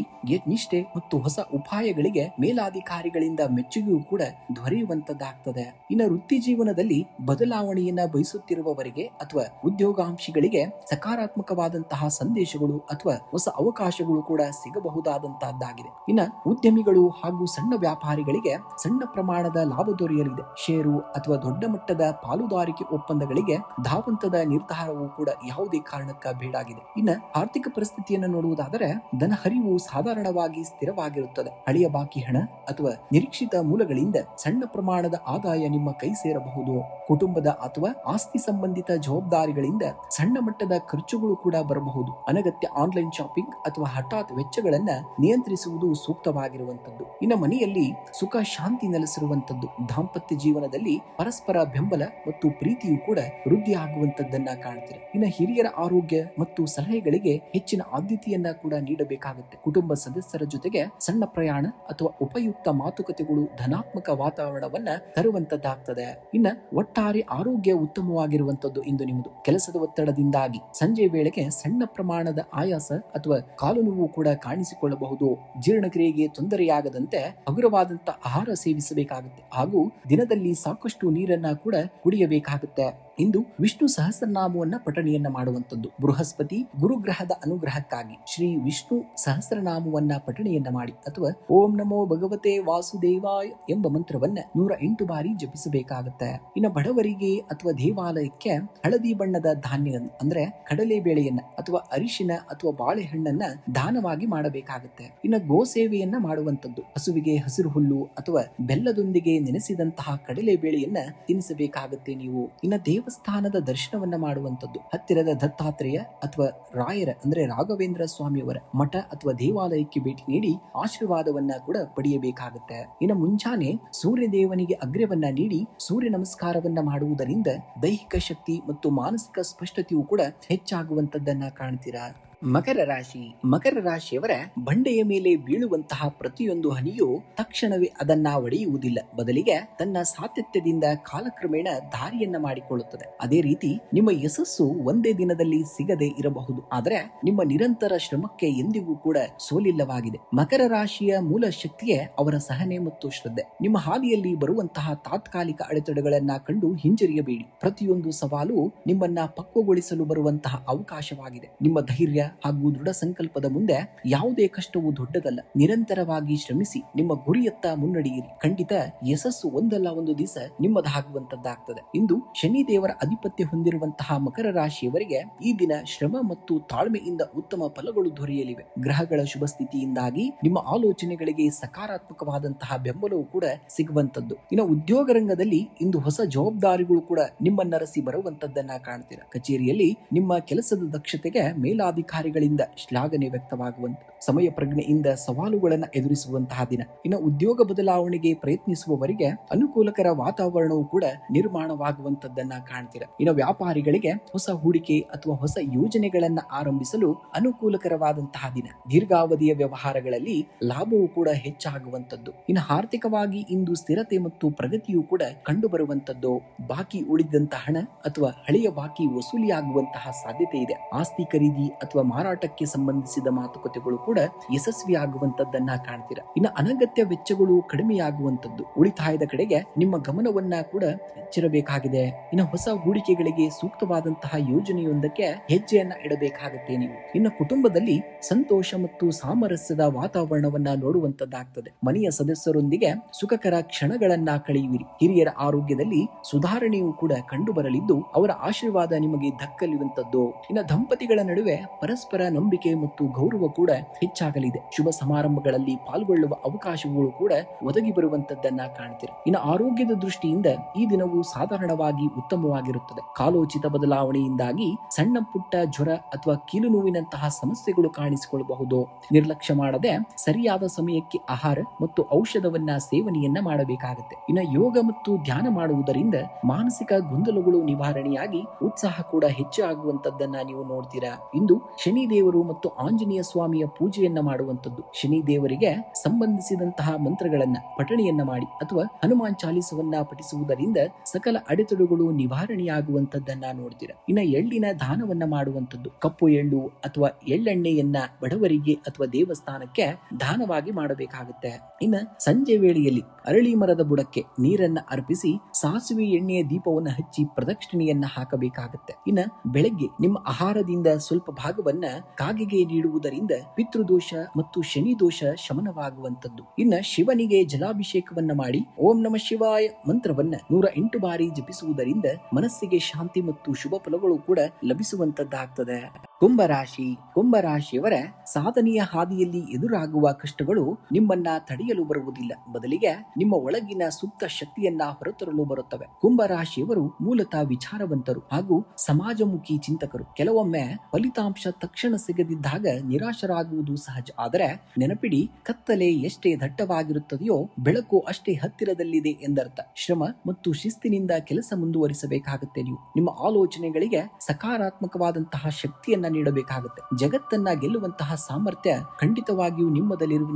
ನಿಷ್ಠೆ ಮತ್ತು ಹೊಸ ಉಪಾಯಗಳಿಗೆ ಮೇಲಾಧಿಕಾರಿಗಳಿಂದ ಮೆಚ್ಚುಗೆಯೂ ಕೂಡ ದೊರೆಯುವಂತದ್ದಾಗ್ತದೆ. ಇನ್ನು ವೃತ್ತಿ ಜೀವನದಲ್ಲಿ ಬದಲಾವಣೆಯನ್ನ ಬಯಸುತ್ತಿರುವವರಿಗೆ ಅಥವಾ ಉದ್ಯೋಗಾಂಶಿಗಳಿಗೆ ಸಕಾರಾತ್ಮಕವಾದಂತಹ ಸಂದೇಶಗಳು ಅಥವಾ ಹೊಸ ಅವಕಾಶಗಳು ಕೂಡ ಸಿಗಬಹುದಾದಂತಹದ್ದಾಗಿದೆ. ಇನ್ನು ಉದ್ಯಮಿಗಳು ಹಾಗೂ ಸಣ್ಣ ವ್ಯಾಪಾರಿಗಳಿಗೆ ಸಣ್ಣ ಪ್ರಮಾಣದ ಲಾಭ ದೊರೆಯಲಿದೆ. ಷೇರು ಅಥವಾ ದೊಡ್ಡ ಮಟ್ಟದ ಪಾಲುದಾರಿಕೆ ಒಪ್ಪಂದಗಳಿಗೆ ಧಾವಂತದ ನಿರ್ಧಾರವೂ ಕೂಡ ಯಾವುದೇ ಕಾರಣಕ್ಕ ಬೇಡಾಗಿದೆ. ಇನ್ನು ಆರ್ಥಿಕ ಪರಿಸ್ಥಿತಿಯನ್ನು ನೋಡುವುದಾದರೆ ಧನ ಹರಿವು ಸಾಧಾರಣವಾಗಿ ಸ್ಥಿರವಾಗಿರುತ್ತದೆ. ಹಳೆಯ ಬಾಕಿ ಹಣ ಅಥವಾ ನಿರೀಕ್ಷಿತ ಮೂಲಗಳಿಂದ ಸಣ್ಣ ಪ್ರಮಾಣದ ಆದಾಯ ನಿಮ್ಮ ಕೈ ಸೇರಬಹುದು. ಕುಟುಂಬದ ಅಥವಾ ಆಸ್ತಿ ಸಂಬಂಧಿತ ಜವಾಬ್ದಾರಿಗಳಿಂದ ಸಣ್ಣ ಮಟ್ಟದ ಖರ್ಚುಗಳು ಕೂಡ ಬರಬಹುದು. ಅನಗತ್ಯ ಆನ್ಲೈನ್ ಶಾಪಿಂಗ್ ಅಥವಾ ಹಠಾತ್ ವೆಚ್ಚಗಳನ್ನ ನಿಯಂತ್ರಿಸುವುದು ಸೂಕ್ತವಾಗಿರುವಂತದ್ದು. ಇನ್ನು ಮನೆಯಲ್ಲಿ ಸುಖ ಶಾಂತಿ ನೆಲೆಸಿರುವಂತದ್ದು. ದಾಂಪತ್ಯ ಜೀವನದಲ್ಲಿ ಪರಸ್ಪರ ಬೆಂಬಲ ಮತ್ತು ಪ್ರೀತಿಯು ಕೂಡ ವೃದ್ಧಿ ಆಗುವಂತದ್ದನ್ನ ಕಾಣ್ತೀರ. ಇನ್ನು ಹಿರಿಯರ ಆರೋಗ್ಯ ಮತ್ತು ಸಲಹೆಗಳಿಗೆ ಹೆಚ್ಚಿನ ಆದ್ಯತೆಯನ್ನ ಕೂಡ ನೀಡಬೇಕಾಗುತ್ತೆ. ಕುಟುಂಬ ಸದಸ್ಯರ ಜೊತೆಗೆ ಸಣ್ಣ ಪ್ರಯಾಣ ಅಥವಾ ಉಪಯುಕ್ತ ಮಾತುಕತೆಗಳು ಧನಾತ್ಮಕ ವಾತಾವರಣವನ್ನ ತರುವಂತದ್ದಾಗ್ತದೆ. ಇನ್ನ ಒಟ್ಟಾರೆ ಆರೋಗ್ಯ ಉತ್ತಮವಾಗಿರುವಂತದ್ದು ಇಂದು ನಿಮ್ಮದು. ಕೆಲಸದ ಒತ್ತಡದಿಂದಾಗಿ ಸಂಜೆ ವೇಳೆಗೆ ಸಣ್ಣ ಪ್ರಮಾಣದ ಆಯಾಸ ಅಥವಾ ಕಾಲು ನೋವು ಕೂಡ ಕಾಣಿಸಿಕೊಳ್ಳಬಹುದು. ಜೀರ್ಣಕ್ರಿಯೆಗೆ ತೊಂದರೆಯಾಗದಂತೆ ಹಗುರವಾದಂತಹ ಆಹಾರ ಸೇವಿಸಬೇಕಾಗುತ್ತೆ ಹಾಗೂ ದಿನದಲ್ಲಿ ಸಾಕಷ್ಟು ನೀರನ್ನ ಕೂಡ ಕುಡಿಯಬೇಕಾಗುತ್ತೆ. ಇಂದು ವಿಷ್ಣು ಸಹಸ್ರನಾಮವನ್ನ ಪಠಣೆಯನ್ನ ಮಾಡುವಂತದ್ದು. ಬೃಹಸ್ಪತಿ ಗುರುಗ್ರಹದ ಅನುಗ್ರಹಕ್ಕಾಗಿ ಶ್ರೀ ವಿಷ್ಣು ಸಹಸ್ರನಾಮವನ್ನ ಪಠಣೆಯನ್ನ ಮಾಡಿ ಅಥವಾ ಓಂ ನಮೋ ಭಗವತೆ ವಾಸುದೇವಾಯ ಎಂಬ ಮಂತ್ರವನ್ನ 108 ಬಾರಿ ಜಪಿಸಬೇಕಾಗುತ್ತೆ. ಇನ್ನು ಬಡವರಿಗೆ ಅಥವಾ ದೇವಾಲಯಕ್ಕೆ ಹಳದಿ ಬಣ್ಣದ ಧಾನ್ಯ ಅಂದ್ರೆ ಕಡಲೆ ಬೇಳೆಯನ್ನ ಅಥವಾ ಅರಿಶಿನ ಅಥವಾ ಬಾಳೆಹಣ್ಣನ್ನ ದಾನವಾಗಿ ಮಾಡಬೇಕಾಗುತ್ತೆ. ಇನ್ನು ಗೋ ಸೇವೆಯನ್ನ ಮಾಡುವಂತದ್ದು. ಹಸುವಿಗೆ ಹಸಿರು ಹುಲ್ಲು ಅಥವಾ ಬೆಲ್ಲದೊಂದಿಗೆ ನೆನೆಸಿದಂತಹ ಕಡಲೆ ಬೇಳೆಯನ್ನ ತಿನ್ನಿಸಬೇಕಾಗುತ್ತೆ ನೀವು. ಇನ್ನು ದೇವಸ್ಥಾನದ ದರ್ಶನವನ್ನ ಮಾಡುವಂತದ್ದು. ಹತ್ತಿರದ ದತ್ತಾತ್ರೇಯ ಅಥವಾ ರಾಯರ ಅಂದ್ರೆ ರಾಘವೇಂದ್ರ ಸ್ವಾಮಿಯವರ ಮಠ ಅಥವಾ ದೇವಾಲಯಕ್ಕೆ ಭೇಟಿ ನೀಡಿ ಆಶೀರ್ವಾದವನ್ನ ಕೂಡ ಪಡೆಯಬೇಕಾಗುತ್ತೆ. ಇನ್ನು ಮುಂಜಾನೆ ಸೂರ್ಯ ದೇವನಿಗೆ ಅಗ್ರ್ಯವನ್ನ ನೀಡಿ ಸೂರ್ಯ ನಮಸ್ಕಾರವನ್ನ ಮಾಡುವುದರಿಂದ ದೈಹಿಕ ಶಕ್ತಿ ಮತ್ತು ಮಾನಸಿಕ ಸ್ಪಷ್ಟತೆಯೂ ಕೂಡ ಹೆಚ್ಚಾಗುವಂತದ್ದನ್ನ ಕಾಣ್ತೀರಾ. ಮಕರ ರಾಶಿ. ಮಕರ ರಾಶಿಯವರ ಬಂಡೆಯ ಮೇಲೆ ಬೀಳುವಂತಹ ಪ್ರತಿಯೊಂದು ಹನಿಯೂ ತಕ್ಷಣವೇ ಅದನ್ನ ಒಡೆಯುವುದಿಲ್ಲ, ಬದಲಿಗೆ ತನ್ನ ಸಾತತ್ಯದಿಂದ ಕಾಲಕ್ರಮೇಣ ದಾರಿಯನ್ನ ಮಾಡಿಕೊಳ್ಳುತ್ತದೆ. ಅದೇ ರೀತಿ ನಿಮ್ಮ ಯಶಸ್ಸು ಒಂದೇ ದಿನದಲ್ಲಿ ಸಿಗದೆ ಇರಬಹುದು, ಆದರೆ ನಿಮ್ಮ ನಿರಂತರ ಶ್ರಮಕ್ಕೆ ಎಂದಿಗೂ ಕೂಡ ಸೋಲಿಲ್ಲವಾಗಿದೆ. ಮಕರ ರಾಶಿಯ ಮೂಲ ಶಕ್ತಿಯೇ ಅವರ ಸಹನೆ ಮತ್ತು ಶ್ರದ್ಧೆ. ನಿಮ್ಮ ಹಾದಿಯಲ್ಲಿ ಬರುವಂತಹ ತಾತ್ಕಾಲಿಕ ಅಡೆತಡೆಗಳನ್ನ ಕಂಡು ಹಿಂಜರಿಯಬೇಡಿ. ಪ್ರತಿಯೊಂದು ಸವಾಲು ನಿಮ್ಮನ್ನ ಪಕ್ವಗೊಳಿಸಲು ಬರುವಂತಹ ಅವಕಾಶವಾಗಿದೆ. ನಿಮ್ಮ ಧೈರ್ಯ ಹಾಗೂ ದೃಢ ಸಂಕಲ್ಪದ ಮುಂದೆ ಯಾವುದೇ ಕಷ್ಟವೂ ದೊಡ್ಡದಲ್ಲ. ನಿರಂತರವಾಗಿ ಶ್ರಮಿಸಿ ನಿಮ್ಮ ಗುರಿಯತ್ತ ಮುನ್ನಡೆಯಿರಿ. ಖಂಡಿತ ಯಶಸ್ಸು ಒಂದಲ್ಲ ಒಂದು ದಿವಸ ನಿಮ್ಮದಾಗುವಂತದ್ದಾಗ್ತದೆ. ಇಂದು ಶನಿ ದೇವರ ಆಧಿಪತ್ಯ ಹೊಂದಿರುವಂತಹ ಮಕರ ರಾಶಿಯವರಿಗೆ ಈ ದಿನ ಶ್ರಮ ಮತ್ತು ತಾಳ್ಮೆಯಿಂದ ಉತ್ತಮ ಫಲಗಳು ದೊರೆಯಲಿವೆ. ಗ್ರಹಗಳ ಶುಭ ಸ್ಥಿತಿಯಿಂದಾಗಿ ನಿಮ್ಮ ಆಲೋಚನೆಗಳಿಗೆ ಸಕಾರಾತ್ಮಕವಾದಂತಹ ಬೆಂಬಲವೂ ಕೂಡ ಸಿಗುವಂತದ್ದು. ಇನ್ನು ಉದ್ಯೋಗ ರಂಗದಲ್ಲಿ ಇಂದು ಹೊಸ ಜವಾಬ್ದಾರಿಗಳು ಕೂಡ ನಿಮ್ಮನ್ನರಸಿ ಬರುವಂತದ್ದನ್ನ ಕಾಣ್ತೀರಾ. ಕಚೇರಿಯಲ್ಲಿ ನಿಮ್ಮ ಕೆಲಸದ ದಕ್ಷತೆಗೆ ಮೇಲಾಧಿಕಾರಿಗಳಿಂದ ಶ್ಲಾಘನೆ ವ್ಯಕ್ತವಾಗುವಂತ ಸಮಯ ಪ್ರಜ್ಞೆಯಿಂದ ಸವಾಲುಗಳನ್ನು ಎದುರಿಸುವಂತಹ ದಿನ. ಇನ್ನು ಉದ್ಯೋಗ ಬದಲಾವಣೆಗೆ ಪ್ರಯತ್ನಿಸುವವರಿಗೆ ಅನುಕೂಲಕರ ವಾತಾವರಣವು ಕೂಡ ನಿರ್ಮಾಣವಾಗುವಂತದ್ದನ್ನ ಕಾಣ್ತೀರಾ. ಇನ್ನು ವ್ಯಾಪಾರಿಗಳಿಗೆ ಹೊಸ ಹೂಡಿಕೆ ಅಥವಾ ಹೊಸ ಯೋಜನೆಗಳನ್ನ ಆರಂಭಿಸಲು ಅನುಕೂಲಕರವಾದಂತಹ ದಿನ. ದೀರ್ಘಾವಧಿಯ ವ್ಯವಹಾರಗಳಲ್ಲಿ ಲಾಭವೂ ಕೂಡ ಹೆಚ್ಚಾಗುವಂತದ್ದು. ಇನ್ನು ಆರ್ಥಿಕವಾಗಿ ಇಂದು ಸ್ಥಿರತೆ ಮತ್ತು ಪ್ರಗತಿಯೂ ಕೂಡ ಕಂಡು ಬರುವಂತದ್ದು. ಬಾಕಿ ಉಳಿದಂತ ಹಣ ಅಥವಾ ಹಳೆಯ ಬಾಕಿ ವಸೂಲಿಯಾಗುವಂತಹ ಸಾಧ್ಯತೆ ಇದೆ. ಆಸ್ತಿ ಖರೀದಿ ಅಥವಾ ಮಾರಾಟಕ್ಕೆ ಸಂಬಂಧಿಸಿದ ಮಾತುಕತೆಗಳು ಕೂಡ ಯಶಸ್ವಿಯಾಗುವಂತದ್ದನ್ನ ಕಾಣ್ತೀರಾ. ಇನ್ನು ಅನಗತ್ಯ ವೆಚ್ಚಗಳು ಕಡಿಮೆಯಾಗುವಂತದ್ದು. ಉಳಿತಾಯದ ಕಡೆಗೆ ನಿಮ್ಮ ಗಮನವನ್ನ ಕೂಡ ಹೆಚ್ಚಿರಬೇಕಾಗಿದೆ. ಇನ್ನು ಹೊಸ ಹೂಡಿಕೆಗಳಿಗೆ ಸೂಕ್ತವಾದಂತಹ ಯೋಜನೆಯೊಂದಕ್ಕೆ ಹೆಜ್ಜೆಯನ್ನ ಇಡಬೇಕಾಗುತ್ತೆ ನೀವು. ಇನ್ನು ಕುಟುಂಬದಲ್ಲಿ ಸಂತೋಷ ಮತ್ತು ಸಾಮರಸ್ಯದ ವಾತಾವರಣವನ್ನ ನೋಡುವಂತದ್ದಾಗ್ತದೆ. ಮನೆಯ ಸದಸ್ಯರೊಂದಿಗೆ ಸುಖಕರ ಕ್ಷಣಗಳನ್ನ ಕಳೆಯುವಿರಿ. ಹಿರಿಯರ ಆರೋಗ್ಯದಲ್ಲಿ ಸುಧಾರಣೆಯೂ ಕೂಡ ಕಂಡು ಬರಲಿದ್ದು ಅವರ ಆಶೀರ್ವಾದ ನಿಮಗೆ ದಕ್ಕಲಿರುವಂತದ್ದು. ಇನ್ನು ದಂಪತಿಗಳ ನಡುವೆ ಪರಸ್ಪರ ನಂಬಿಕೆ ಮತ್ತು ಗೌರವ ಕೂಡ ಹೆಚ್ಚಾಗಲಿದೆ. ಶುಭ ಸಮಾರಂಭಗಳಲ್ಲಿ ಪಾಲ್ಗೊಳ್ಳುವ ಅವಕಾಶಗಳು ಕೂಡ ಒದಗಿ ಬರುವಂತದ್ದನ್ನ ಕಾಣ್ತೀರಾ. ಇನ್ನು ಆರೋಗ್ಯದ ದೃಷ್ಟಿಯಿಂದ ಈ ದಿನವು ಸಾಧಾರಣವಾಗಿ ಉತ್ತಮವಾಗಿರುತ್ತದೆ. ಕಾಲೋಚಿತ ಬದಲಾವಣೆಯಿಂದಾಗಿ ಸಣ್ಣ ಪುಟ್ಟ ಜ್ವರ ಅಥವಾ ಕೀಲು ನೋವಿನಂತಹ ಸಮಸ್ಯೆಗಳು ಕಾಣಿಸಿಕೊಳ್ಳಬಹುದು. ನಿರ್ಲಕ್ಷ್ಯ ಮಾಡದೆ ಸರಿಯಾದ ಸಮಯಕ್ಕೆ ಆಹಾರ ಮತ್ತು ಔಷಧವನ್ನ ಸೇವನೆಯನ್ನ ಮಾಡಬೇಕಾಗುತ್ತೆ. ಇನ್ನು ಯೋಗ ಮತ್ತು ಧ್ಯಾನ ಮಾಡುವುದರಿಂದ ಮಾನಸಿಕ ಗೊಂದಲಗಳು ನಿವಾರಣೆಯಾಗಿ ಉತ್ಸಾಹ ಕೂಡ ಹೆಚ್ಚು ಆಗುವಂತದ್ದನ್ನ ನೀವು ನೋಡ್ತೀರಾ. ಇಂದು ಶನಿ ದೇವರು ಮತ್ತು ಆಂಜನೇಯ ಸ್ವಾಮಿಯ ಪೂಜೆಯನ್ನ ಮಾಡುವಂತದ್ದು. ಶನಿ ದೇವರಿಗೆ ಸಂಬಂಧಿಸಿದಂತಹ ಮಂತ್ರಗಳನ್ನ ಪಠಣೆಯನ್ನ ಮಾಡಿ ಅಥವಾ ಹನುಮಾನ್ ಚಾಲಿಸವನ್ನ ಪಠಿಸುವುದರಿಂದ ಸಕಲ ಅಡೆತಡೆಗಳು ನಿವಾರಣೆಯಾಗುವಂತದ್ದನ್ನ ನೋಡ್ತೀರಾ. ಇನ್ನ ಎಳ್ಳಿನ ದಾನವನ್ನ ಮಾಡುವಂತದ್ದು. ಕಪ್ಪು ಎಳ್ಳು ಅಥವಾ ಎಳ್ಳೆಣ್ಣೆಯನ್ನ ಬಡವರಿಗೆ ಅಥವಾ ದೇವಸ್ಥಾನಕ್ಕೆ ದಾನವಾಗಿ ಮಾಡಬೇಕಾಗುತ್ತೆ. ಇನ್ನ ಸಂಜೆ ವೇಳೆಯಲ್ಲಿ ಅರಳಿ ಮರದ ಬುಡಕ್ಕೆ ನೀರನ್ನ ಅರ್ಪಿಸಿ ಸಾಸಿವೆ ಎಣ್ಣೆಯ ದೀಪವನ್ನ ಹಚ್ಚಿ ಪ್ರದಕ್ಷಿಣೆಯನ್ನ ಹಾಕಬೇಕಾಗುತ್ತೆ. ಇನ್ನ ಬೆಳಗ್ಗೆ ನಿಮ್ಮ ಆಹಾರದಿಂದ ಸ್ವಲ್ಪ ಭಾಗವನ್ನ ಕಾಗೆಗೆ ನೀಡುವುದರಿಂದ ಪಿತೃದೋಷ ಮತ್ತು ಶನಿ ದೋಷ ಶಮನವಾಗುವಂತದ್ದು. ಇನ್ನ ಶಿವನಿಗೆ ಜಲಾಭಿಷೇಕವನ್ನ ಮಾಡಿ ಓಂ ನಮಃ ಶಿವಾಯ ಮಂತ್ರವನ್ನ 108 ಬಾರಿ ಜಪಿಸುವುದರಿಂದ ಮನಸ್ಸಿಗೆ ಶಾಂತಿ ಮತ್ತು ಶುಭ ಫಲಗಳು ಕೂಡ ಲಭಿಸುವಂತದ್ದಾಗ್ತದೆ. ಕುಂಭರಾಶಿ. ಕುಂಭರಾಶಿಯವರ ಸಾಧನೆಯ ಹಾದಿಯಲ್ಲಿ ಎದುರಾಗುವ ಕಷ್ಟಗಳು ನಿಮ್ಮನ್ನ ತಡೆಯಲು ಬರುವುದಿಲ್ಲ, ಬದಲಿಗೆ ನಿಮ್ಮ ಒಳಗಿನ ಸುಪ್ತ ಶಕ್ತಿಯನ್ನ ಹೊರತರಲು ಬರುತ್ತವೆ. ಕುಂಭರಾಶಿಯವರು ಮೂಲತಃ ವಿಚಾರವಂತರು ಹಾಗೂ ಸಮಾಜಮುಖಿ ಚಿಂತಕರು. ಕೆಲವೊಮ್ಮೆ ಫಲಿತಾಂಶ ತಕ್ಷಣ ಸಿಗದಿದ್ದಾಗ ನಿರಾಶರಾಗುವುದು ಸಹಜ. ಆದರೆ ನೆನಪಿಡಿ, ಕತ್ತಲೆ ಎಷ್ಟೇ ದಟ್ಟವಾಗಿರುತ್ತದೆಯೋ ಬೆಳಕು ಅಷ್ಟೇ ಹತ್ತಿರದಲ್ಲಿದೆ ಎಂದರ್ಥ. ಶ್ರಮ ಮತ್ತು ಶಿಸ್ತಿನಿಂದ ಕೆಲಸ ಮುಂದುವರಿಸಬೇಕಾಗುತ್ತೆ. ನೀವು ನಿಮ್ಮ ಆಲೋಚನೆಗಳಿಗೆ ಸಕಾರಾತ್ಮಕವಾದಂತಹ ಶಕ್ತಿಯನ್ನ ಒತ್ತನ್ನು ನೀಡಬೇಕಾಗುತ್ತೆ. ಜಗತ್ತನ್ನ ಗೆಲ್ಲುವಂತಹ ಸಾಮರ್ಥ್ಯ ಖಂಡಿತವಾಗಿಯೂ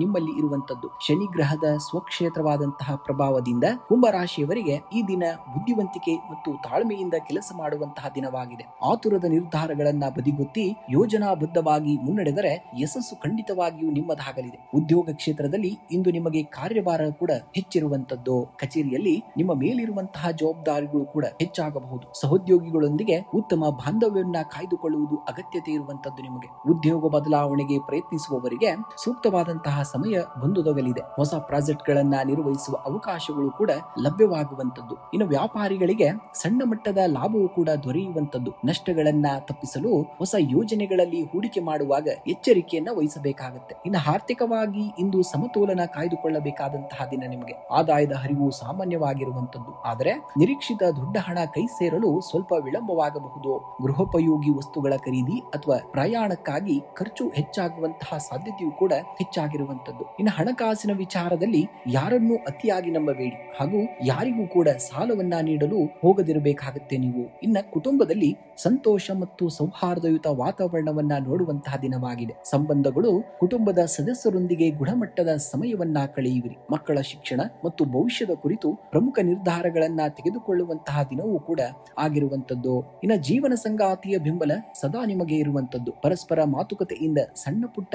ನಿಮ್ಮಲ್ಲಿ ಇರುವಂತದ್ದು. ಶನಿ ಗ್ರಹದ ಸ್ವಕ್ಷೇತ್ರವಾದಂತಹ ಪ್ರಭಾವದಿಂದ ಕುಂಭರಾಶಿಯವರಿಗೆ ಈ ದಿನ ಬುದ್ಧಿವಂತಿಕೆ ಮತ್ತು ತಾಳ್ಮೆಯಿಂದ ಕೆಲಸ ಮಾಡುವಂತಹ ದಿನವಾಗಿದೆ. ಆತುರದ ನಿರ್ಧಾರಗಳನ್ನ ಬದಿಗೊತ್ತಿ ಯೋಜನಾಬದ್ಧವಾಗಿ ಮುನ್ನಡೆದರೆ ಯಶಸ್ಸು ಖಂಡಿತವಾಗಿಯೂ ನಿಮ್ಮದಾಗಲಿದೆ. ಉದ್ಯೋಗ ಕ್ಷೇತ್ರದಲ್ಲಿ ಇಂದು ನಿಮಗೆ ಕಾರ್ಯಭಾರ ಕೂಡ ಹೆಚ್ಚಿರುವಂತದ್ದು. ಕಚೇರಿಯಲ್ಲಿ ನಿಮ್ಮ ಮೇಲಿರುವಂತಹ ಜವಾಬ್ದಾರಿಗಳು ಕೂಡ ಹೆಚ್ಚಾಗಬಹುದು. ಸಹೋದ್ಯೋಗಿಗಳೊಂದಿಗೆ ಉತ್ತಮ ಬಾಂಧವ್ಯವನ್ನ ಕಾಯ್ದುಕೊಳ್ಳುವುದು ಅಗತ್ಯತೆ ಇರುವಂತದ್ದು. ನಿಮಗೆ ಉದ್ಯೋಗ ಬದಲಾವಣೆಗೆ ಪ್ರಯತ್ನಿಸುವವರಿಗೆ ಸೂಕ್ತವಾದಂತಹ ಸಮಯ ಬಂದೊದಗಲಿದೆ. ಹೊಸ ಪ್ರಾಜೆಕ್ಟ್ ಗಳನ್ನ ನಿರ್ವಹಿಸುವ ಅವಕಾಶಗಳು ಕೂಡ ಲಭ್ಯವಾಗುವಂತದ್ದು. ಇನ್ನು ವ್ಯಾಪಾರಿಗಳಿಗೆ ಸಣ್ಣ ಮಟ್ಟದ ಲಾಭವೂ ಕೂಡ ದೊರೆಯುವಂತದ್ದು. ನಷ್ಟಗಳನ್ನ ತಪ್ಪಿಸಲು ಹೊಸ ಯೋಜನೆಗಳಲ್ಲಿ ಹೂಡಿಕೆ ಮಾಡುವಾಗ ಎಚ್ಚರಿಕೆಯನ್ನ ವಹಿಸಬೇಕಾಗುತ್ತೆ. ಇನ್ನು ಆರ್ಥಿಕವಾಗಿ ಇಂದು ಸಮತೋಲನ ಕಾಯ್ದುಕೊಳ್ಳಬೇಕಾದಂತಹ ದಿನ. ನಿಮಗೆ ಆದಾಯದ ಹರಿವು ಸಾಮಾನ್ಯವಾಗಿರುವಂತದ್ದು, ಆದರೆ ನಿರೀಕ್ಷಿತ ದೊಡ್ಡ ಹಣ ಕೈ ಸೇರಲು ಸ್ವಲ್ಪ ವಿಳಂಬವಾಗಬಹುದು. ಗೃಹೋಪಯೋಗಿ ವಸ್ತುಗಳ ಖರೀದಿ ಅಥವಾ ಪ್ರಯಾಣಕ್ಕಾಗಿ ಖರ್ಚು ಹೆಚ್ಚಾಗುವಂತಹ ಸಾಧ್ಯತೆಯೂ ಕೂಡ ಹೆಚ್ಚಾಗಿರುವಂತದ್ದು. ಇನ್ನು ಹಣಕಾಸಿನ ವಿಚಾರದಲ್ಲಿ ಯಾರನ್ನೂ ಅತಿಯಾಗಿ ನಂಬಬೇಡಿ ಹಾಗೂ ಯಾರಿಗೂ ಕೂಡ ಸಾಲವನ್ನ ನೀಡಲು ಹೋಗದಿರಬೇಕಾಗುತ್ತೆ ನೀವು. ಇನ್ನ ಕುಟುಂಬದಲ್ಲಿ ಸಂತೋಷ ಮತ್ತು ಸೌಹಾರ್ದಯುತ ವಾತಾವರಣವನ್ನ ನೋಡುವಂತಹ ದಿನವಾಗಿದೆ. ಸಂಬಂಧಗಳು ಕುಟುಂಬದ ಸದಸ್ಯರೊಂದಿಗೆ ಗುಣಮಟ್ಟದ ಸಮಯವನ್ನ ಕಳೆಯುವಿರಿ. ಮಕ್ಕಳ ಶಿಕ್ಷಣ ಮತ್ತು ಭವಿಷ್ಯದ ಕುರಿತು ಪ್ರಮುಖ ನಿರ್ಧಾರಗಳನ್ನ ತೆಗೆದುಕೊಳ್ಳುವಂತಹ ದಿನವೂ ಕೂಡ ಆಗಿರುವಂತದ್ದು. ಇನ್ನು ಜೀವನ ಸಂಗಾತಿಯ ಬೆಂಬಲ ಸದಾ ನಿಮಗೆ ಇರುವಂತದ್ದು. ಪರಸ್ಪರ ಮಾತುಕತೆಯಿಂದ ಸಣ್ಣ ಪುಟ್ಟ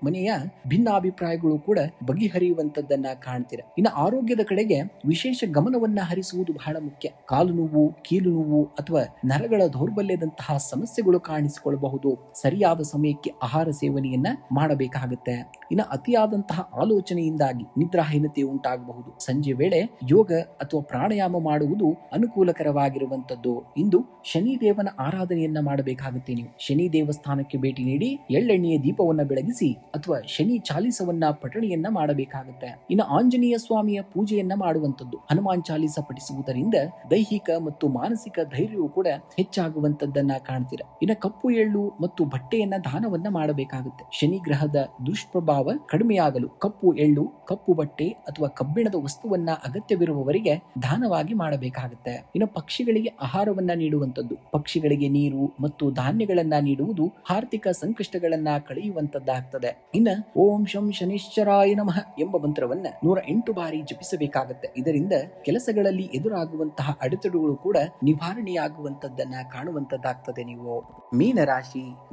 ಮನೆಯ ಭಿನ್ನಾಭಿಪ್ರಾಯಗಳು ಕೂಡ ಬಗೆಹರಿಯುವಂತದ್ದನ್ನ ಕಾಣ್ತೀರ. ಇನ್ನು ಆರೋಗ್ಯದ ಕಡೆಗೆ ವಿಶೇಷ ಗಮನವನ್ನ ಹರಿಸುವುದು ಬಹಳ ಮುಖ್ಯ. ಕಾಲು ನೋವು, ಕೀಲು ನೋವು ಅಥವಾ ನರಗಳ ದೌರ್ಬಲ್ಯದಂತಹ ಸಮಸ್ಯೆಗಳು ಕಾಣಿಸಿಕೊಳ್ಳಬಹುದು. ಸರಿಯಾದ ಸಮಯಕ್ಕೆ ಆಹಾರ ಸೇವನೆಯನ್ನ ಮಾಡಬೇಕಾಗುತ್ತೆ. ಇನ್ನು ಅತಿಯಾದಂತಹ ಆಲೋಚನೆಯಿಂದಾಗಿ ನಿದ್ರಾಹೀನತೆ ಉಂಟಾಗಬಹುದು. ಸಂಜೆ ವೇಳೆ ಯೋಗ ಅಥವಾ ಪ್ರಾಣಾಯಾಮ ಮಾಡುವುದು ಅನುಕೂಲಕರವಾಗಿರುವಂತದ್ದು. ಇಂದು ಶನಿ ದೇವನ ಆರಾಧನೆಯನ್ನ ಮಾಡಬೇಕಾಗುತ್ತೆ. ನೀವು ಶನಿ ದೇವಸ್ಥಾನಕ್ಕೆ ಭೇಟಿ ನೀಡಿ ಎಳ್ಳೆಣ್ಣೆಯ ದೀಪವನ್ನ ಬೆಳಗಿಸಿ ಅಥವಾ ಶನಿ ಚಾಲಿಸವನ್ನ ಪಠಣೆಯನ್ನ ಮಾಡಬೇಕಾಗುತ್ತೆ. ಇನ್ನು ಆಂಜನೇಯ ಸ್ವಾಮಿಯ ಪೂಜೆಯನ್ನ ಮಾಡುವಂತದ್ದು. ಹನುಮಾನ್ ಚಾಲಿಸ ಪಠಿಸುವುದರಿಂದ ದೈಹಿಕ ಮತ್ತು ಮಾನಸಿಕ ಧೈರ್ಯವು ಕೂಡ ಹೆಚ್ಚಾಗುವಂತದ್ದನ್ನ ಕಾಣ್ತೀರ. ಇನ್ನು ಕಪ್ಪು ಎಳ್ಳು ಮತ್ತು ಬಟ್ಟೆಯನ್ನ ದಾನವನ್ನ ಮಾಡಬೇಕಾಗುತ್ತೆ. ಶನಿ ಗ್ರಹದ ದುಷ್ಪ್ರಭಾವ ಕಡಿಮೆಯಾಗಲು ಕಪ್ಪು ಎಳ್ಳು, ಕಪ್ಪು ಬಟ್ಟೆ ಅಥವಾ ಕಬ್ಬಿಣದ ವಸ್ತುವನ್ನ ಅಗತ್ಯವಿರುವವರಿಗೆ ದಾನವಾಗಿ ಮಾಡಬೇಕಾಗುತ್ತೆ. ಇನ್ನು ಪಕ್ಷಿಗಳಿಗೆ ಆಹಾರವನ್ನ ನೀಡುವಂತದ್ದು. ಪಕ್ಷಿಗಳಿಗೆ ನೀರು ಮತ್ತು ಧಾನ್ಯಗಳನ್ನ ನೀಡುವುದು ಆರ್ಥಿಕ ಸಂಕಷ್ಟಗಳನ್ನ ಕಳೆಯುವಂತದ್ದಾಗ್ತದೆ. ಇನ್ನ ಓಂ ಶಂ ಶನಿಶ್ಚರಾಯ ನಮಃ ಎಂಬ ಮಂತ್ರವನ್ನ 108 ಬಾರಿ ಜಪಿಸಬೇಕಾಗತ್ತೆ. ಇದರಿಂದ ಕೆಲಸಗಳಲ್ಲಿ ಎದುರಾಗುವಂತಹ ಅಡೆತಡೆಗಳು ಕೂಡ ನಿವಾರಣೆಯಾಗುವಂತದ್ದನ್ನ ಕಾಣುವಂತದ್ದಾಗ್ತದೆ. ನೀವು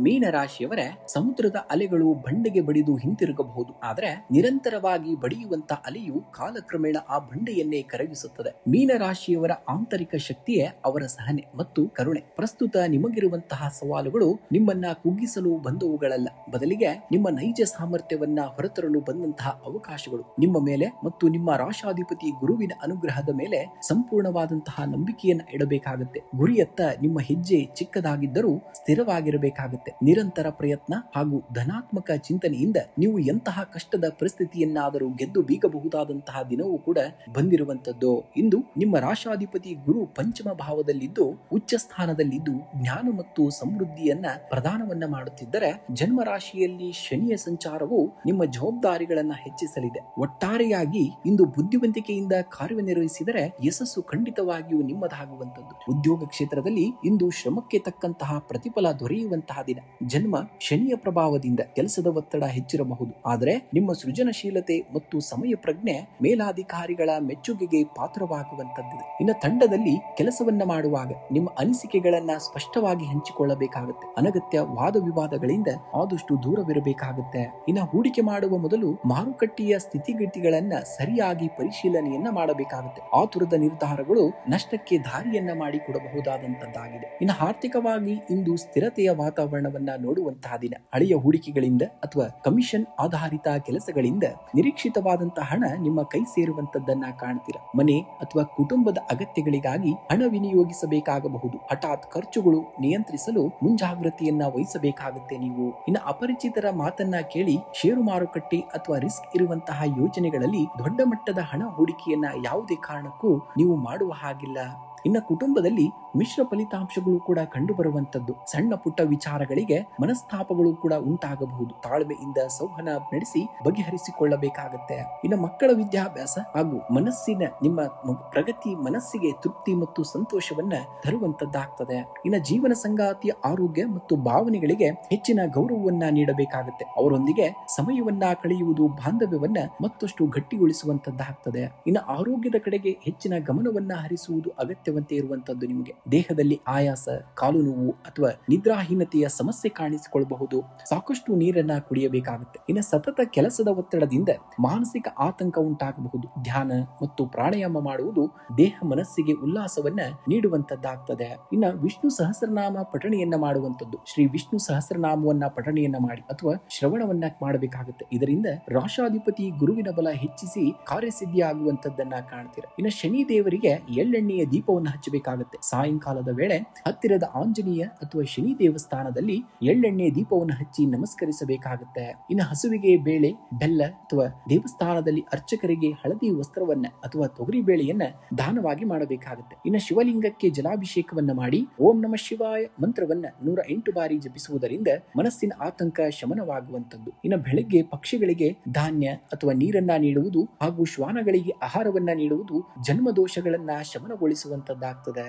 ಮೀನರಾಶಿಯವರ ಸಮುದ್ರದ ಅಲೆಗಳು ಬಂಡೆಗೆ ಬಡಿದು ಹಿಂತಿರುಗಬಹುದು, ಆದರೆ ನಿರಂತರವಾಗಿ ಬಡಿಯುವಂತ ಅಲೆಯು ಕಾಲಕ್ರಮೇಣ ಆ ಬಂಡೆಯನ್ನೇ ಕರಗಿಸುತ್ತದೆ. ಮೀನರಾಶಿಯವರ ಆಂತರಿಕ ಶಕ್ತಿಯೇ ಅವರ ಸಹನೆ ಮತ್ತು ಕರುಣೆ. ಪ್ರಸ್ತುತ ನಿಮಗಿರುವಂತಹ ಸವಾಲುಗಳು ನಿಮ್ಮನ್ನ ಕುಗ್ಗಿಸಲು ಬಂದವುಗಳಲ್ಲ, ಬದಲಿಗೆ ನಿಮ್ಮ ನೈಜ ಸಾಮರ್ಥ್ಯವನ್ನ ಹೊರತರಲು ಬಂದಂತಹ ಅವಕಾಶಗಳು. ನಿಮ್ಮ ಮೇಲೆ ಮತ್ತು ನಿಮ್ಮ ರಾಶಾಧಿಪತಿ ಗುರುವಿನ ಅನುಗ್ರಹದ ಮೇಲೆ ಸಂಪೂರ್ಣವಾದಂತಹ ನಂಬಿಕೆಯನ್ನು ಇಡಬೇಕಾಗುತ್ತೆ. ಗುರಿಯತ್ತ ನಿಮ್ಮ ಹೆಜ್ಜೆ ಚಿಕ್ಕದಾಗಿದ್ದರೂ ಸ್ಥಿರವಾಗಿರಬೇಕಾಗುತ್ತೆ. ನಿರಂತರ ಪ್ರಯತ್ನ ಹಾಗೂ ಧನಾತ್ಮಕ ಚಿಂತನೆಯಿಂದ ನೀವು ಎಂತಹ ಕಷ್ಟದ ಪರಿಸ್ಥಿತಿಯನ್ನಾದರೂ ಗೆದ್ದು ಬೀಗಬಹುದಾದಂತಹ ದಿನವೂ ಕೂಡ ಬಂದಿರುವಂತದ್ದು. ಇಂದು ನಿಮ್ಮ ರಾಶಾಧಿಪತಿ ಗುರು ಪಂಚಮ ಭಾವದಲ್ಲಿದ್ದು ಉಚ್ಚ ಸ್ಥಾನದಲ್ಲಿದ್ದು ಜ್ಞಾನ ಮತ್ತು ಸಮೃದ್ಧಿಯನ್ನ ಪ್ರದಾನವನ್ನ ಮಾಡುತ್ತಿದ್ದರೆ, ಜನ್ಮ ರಾಶಿಯಲ್ಲಿ ಶನಿಯ ಸಂಚಾರವು ನಿಮ್ಮ ಜವಾಬ್ದಾರಿಗಳನ್ನ ಹೆಚ್ಚಿಸಲಿದೆ. ಒಟ್ಟಾರೆಯಾಗಿ ಇಂದು ಬುದ್ಧಿವಂತಿಕೆಯಿಂದ ಕಾರ್ಯನಿರ್ವಹಿಸಿದರೆ ಯಶಸ್ಸು ಖಂಡಿತವಾಗಿಯೂ ನಿಮ್ಮದಾಗುವಂತದ್ದು. ಉದ್ಯೋಗ ಕ್ಷೇತ್ರದಲ್ಲಿ ಇಂದು ಶ್ರಮಕ್ಕೆ ತಕ್ಕಂತಹ ಪ್ರತಿಫಲ ದೊರೆಯುವಂತಹ ದಿನ. ಜನ್ಮ ಶನಿಯ ಪ್ರಭಾವದಿಂದ ಕೆಲಸದ ಒತ್ತಡ ಹೆಚ್ಚಿರಬಹುದು, ಆದರೆ ನಿಮ್ಮ ಸೃಜನಶೀಲತೆ ಮತ್ತು ಸಮಯ ಪ್ರಜ್ಞೆ ಮೇಲಾಧಿಕಾರಿಗಳ ಮೆಚ್ಚುಗೆಗೆ ಪಾತ್ರವಾಗುವಂತದ್ದು. ಇನ್ನು ತಂಡದಲ್ಲಿ ಕೆಲಸವನ್ನ ಮಾಡುವಾಗ ನಿಮ್ಮ ಅನಿಸಿಕೆಗಳನ್ನ ಸ್ಪಷ್ಟವಾಗಿ ಹಂಚಿಕೊಳ್ಳಬೇಕಾಗುತ್ತೆ. ಅನಗತ್ಯ ವಾದ ವಿವಾದಗಳಿಂದ ಆದಷ್ಟು ದೂರವಿರಬೇಕಾಗುತ್ತೆ. ಇನ್ನು ಹೂಡಿಕೆ ಮಾಡುವ ಮೊದಲು ಮಾರುಕಟ್ಟೆಯ ಸ್ಥಿತಿಗತಿಗಳನ್ನ ಸರಿಯಾಗಿ ಪರಿಶೀಲನೆಯನ್ನ ಮಾಡಬೇಕಾಗುತ್ತೆ. ಆತುರದ ನಿರ್ಧಾರಗಳು ನಷ್ಟಕ್ಕೆ ದಾರಿಯನ್ನ ಮಾಡಿಕೊಡಬಹುದಾದಂತದ್ದಾಗಿದೆ. ಇನ್ನು ಆರ್ಥಿಕವಾಗಿ ಇಂದು ಸ್ಥಿರತೆಯ ವಾತಾವರಣವನ್ನ ನೋಡುವಂತಹ ದಿನ. ಹಳೆಯ ಹೂಡಿಕೆಗಳಿಂದ ಅಥವಾ ಕಮಿಷನ್ ಆಧಾರಿತ ಕೆಲಸಗಳಿಂದ ನಿರೀಕ್ಷಿತವಾದಂತಹ ಹಣ ನಿಮ್ಮ ಕೈ ಸೇರುವಂತದ್ದನ್ನ ಕಾಣ್ತೀರ. ಮನೆ ಅಥವಾ ಕುಟುಂಬದ ಅಗತ್ಯಗಳಿಗಾಗಿ ಹಣ ವಿನಿಯೋಗಿಸಬೇಕಾಗಬಹುದು. ಹಠಾತ್ ಖರ್ಚುಗಳು ನಿಯಂತ್ರಿಸಲು ಮುಂಜಾಗ್ರತೆಯನ್ನ ವಹಿಸಬೇಕಾಗುತ್ತೆ ನೀವು. ಇನ್ನು ಅಪರಿಚಿತರ ಮಾತನ್ನ ಕೇಳಿ ಷೇರು ಮಾರುಕಟ್ಟೆ ಅಥವಾ ರಿಸ್ಕ್ ಇರುವಂತಹ ಯೋಜನೆಗಳಲ್ಲಿ ದೊಡ್ಡ ಮಟ್ಟದ ಹಣ ಹೂಡಿಕೆಯನ್ನ ಯಾವುದೇ ಕಾರಣಕ್ಕೂ ನೀವು ಮಾಡುವ ಹಾಗಿಲ್ಲ. ಇನ್ನು ಕುಟುಂಬದಲ್ಲಿ ಮಿಶ್ರ ಫಲಿತಾಂಶಗಳು ಕೂಡ ಕಂಡು ಬರುವಂತದ್ದು. ಸಣ್ಣ ಪುಟ್ಟ ವಿಚಾರಗಳಿಗೆ ಮನಸ್ತಾಪಗಳು ಕೂಡ ಉಂಟಾಗಬಹುದು. ತಾಳ್ಮೆಯಿಂದ ಸಂವಹನ ನಡೆಸಿ ಬಗೆಹರಿಸಿಕೊಳ್ಳಬೇಕಾಗತ್ತೆ. ಇನ್ನು ಮಕ್ಕಳ ವಿದ್ಯಾಭ್ಯಾಸ ಹಾಗೂ ಮನಸ್ಸಿನ ನಿಮ್ಮ ಪ್ರಗತಿ ಮನಸ್ಸಿಗೆ ತೃಪ್ತಿ ಮತ್ತು ಸಂತೋಷವನ್ನ ತರುವಂತದ್ದಾಗ್ತದೆ. ಇನ್ನು ಜೀವನ ಸಂಗಾತಿಯ ಆರೋಗ್ಯ ಮತ್ತು ಭಾವನೆಗಳಿಗೆ ಹೆಚ್ಚಿನ ಗೌರವವನ್ನ ನೀಡಬೇಕಾಗುತ್ತೆ. ಅವರೊಂದಿಗೆ ಸಮಯವನ್ನ ಕಳೆಯುವುದು ಬಾಂಧವ್ಯವನ್ನ ಮತ್ತಷ್ಟು ಗಟ್ಟಿಗೊಳಿಸುವಂತದ್ದಾಗ್ತದೆ. ಇನ್ನು ಆರೋಗ್ಯದ ಕಡೆಗೆ ಹೆಚ್ಚಿನ ಗಮನವನ್ನ ಹರಿಸುವುದು ಅಗತ್ಯವಂತೆ ಇರುವಂತದ್ದು. ನಿಮಗೆ ದೇಹದಲ್ಲಿ ಆಯಾಸ, ಕಾಲು ನೋವು ಅಥವಾ ನಿದ್ರಾಹೀನತೆಯ ಸಮಸ್ಯೆ ಕಾಣಿಸಿಕೊಳ್ಳಬಹುದು. ಸಾಕಷ್ಟು ನೀರನ್ನ ಕುಡಿಯಬೇಕಾಗುತ್ತೆ. ಇನ್ನು ಸತತ ಕೆಲಸದ ಒತ್ತಡದಿಂದ ಮಾನಸಿಕ ಆತಂಕ ಉಂಟಾಗಬಹುದು. ಧ್ಯಾನ ಮತ್ತು ಪ್ರಾಣಾಯಾಮ ಮಾಡುವುದು ದೇಹ ಮನಸ್ಸಿಗೆ ಉಲ್ಲಾಸವನ್ನ ನೀಡುವಂತದ್ದಾಗ್ತದೆ. ಇನ್ನು ವಿಷ್ಣು ಸಹಸ್ರನಾಮ ಪಠಣೆಯನ್ನ ಮಾಡುವಂತದ್ದು. ಶ್ರೀ ವಿಷ್ಣು ಸಹಸ್ರನಾಮವನ್ನ ಪಠಣೆಯನ್ನ ಮಾಡಿ ಅಥವಾ ಶ್ರವಣವನ್ನ ಮಾಡಬೇಕಾಗುತ್ತೆ. ಇದರಿಂದ ರಾಶಾಧಿಪತಿ ಗುರುವಿನ ಬಲ ಹೆಚ್ಚಿಸಿ ಕಾರ್ಯಸಿದ್ಧಿ ಆಗುವಂತದ್ದನ್ನ ಕಾಣ್ತೀರ. ಇನ್ನು ಶನಿ ದೇವರಿಗೆ ಎಳ್ಳೆಣ್ಣೆಯ ದೀಪವನ್ನು ಹಚ್ಚಬೇಕಾಗುತ್ತೆ. ಸಾಯಂಕಾಲದ ವೇಳೆ ಹತ್ತಿರದ ಆಂಜನೇಯ ಅಥವಾ ಶನಿ ದೇವಸ್ಥಾನದಲ್ಲಿ ಎಳ್ಳೆಣ್ಣೆ ದೀಪವನ್ನು ಹಚ್ಚಿ ನಮಸ್ಕರಿಸಬೇಕಾಗುತ್ತೆ. ಇನ್ನು ಹಸುವಿಗೆ ಬೇಳೆ, ಬೆಲ್ಲ ಅಥವಾ ದೇವಸ್ಥಾನದಲ್ಲಿ ಅರ್ಚಕರಿಗೆ ಹಳದಿ ವಸ್ತ್ರವನ್ನ ಅಥವಾ ತೊಗರಿ ಬೇಳೆಯನ್ನ ದಾನವಾಗಿ ಮಾಡಬೇಕಾಗುತ್ತೆ. ಇನ್ನು ಶಿವಲಿಂಗಕ್ಕೆ ಜಲಾಭಿಷೇಕವನ್ನ ಮಾಡಿ ಓಂ ನಮಃ ಶಿವಾಯ ಮಂತ್ರವನ್ನ 108 ಬಾರಿ ಜಪಿಸುವುದರಿಂದ ಮನಸ್ಸಿನ ಆತಂಕ ಶಮನವಾಗುವಂತದ್ದು. ಇನ್ನು ಬೆಳಗ್ಗೆ ಪಕ್ಷಿಗಳಿಗೆ ಧಾನ್ಯ ಅಥವಾ ನೀರನ್ನ ನೀಡುವುದು ಹಾಗೂ ಶ್ವಾನಗಳಿಗೆ ಆಹಾರವನ್ನ ನೀಡುವುದು ಜನ್ಮದೋಷಗಳನ್ನ ಶಮನಗೊಳಿಸುವಂತದ್ದಾಗ್ತದೆ.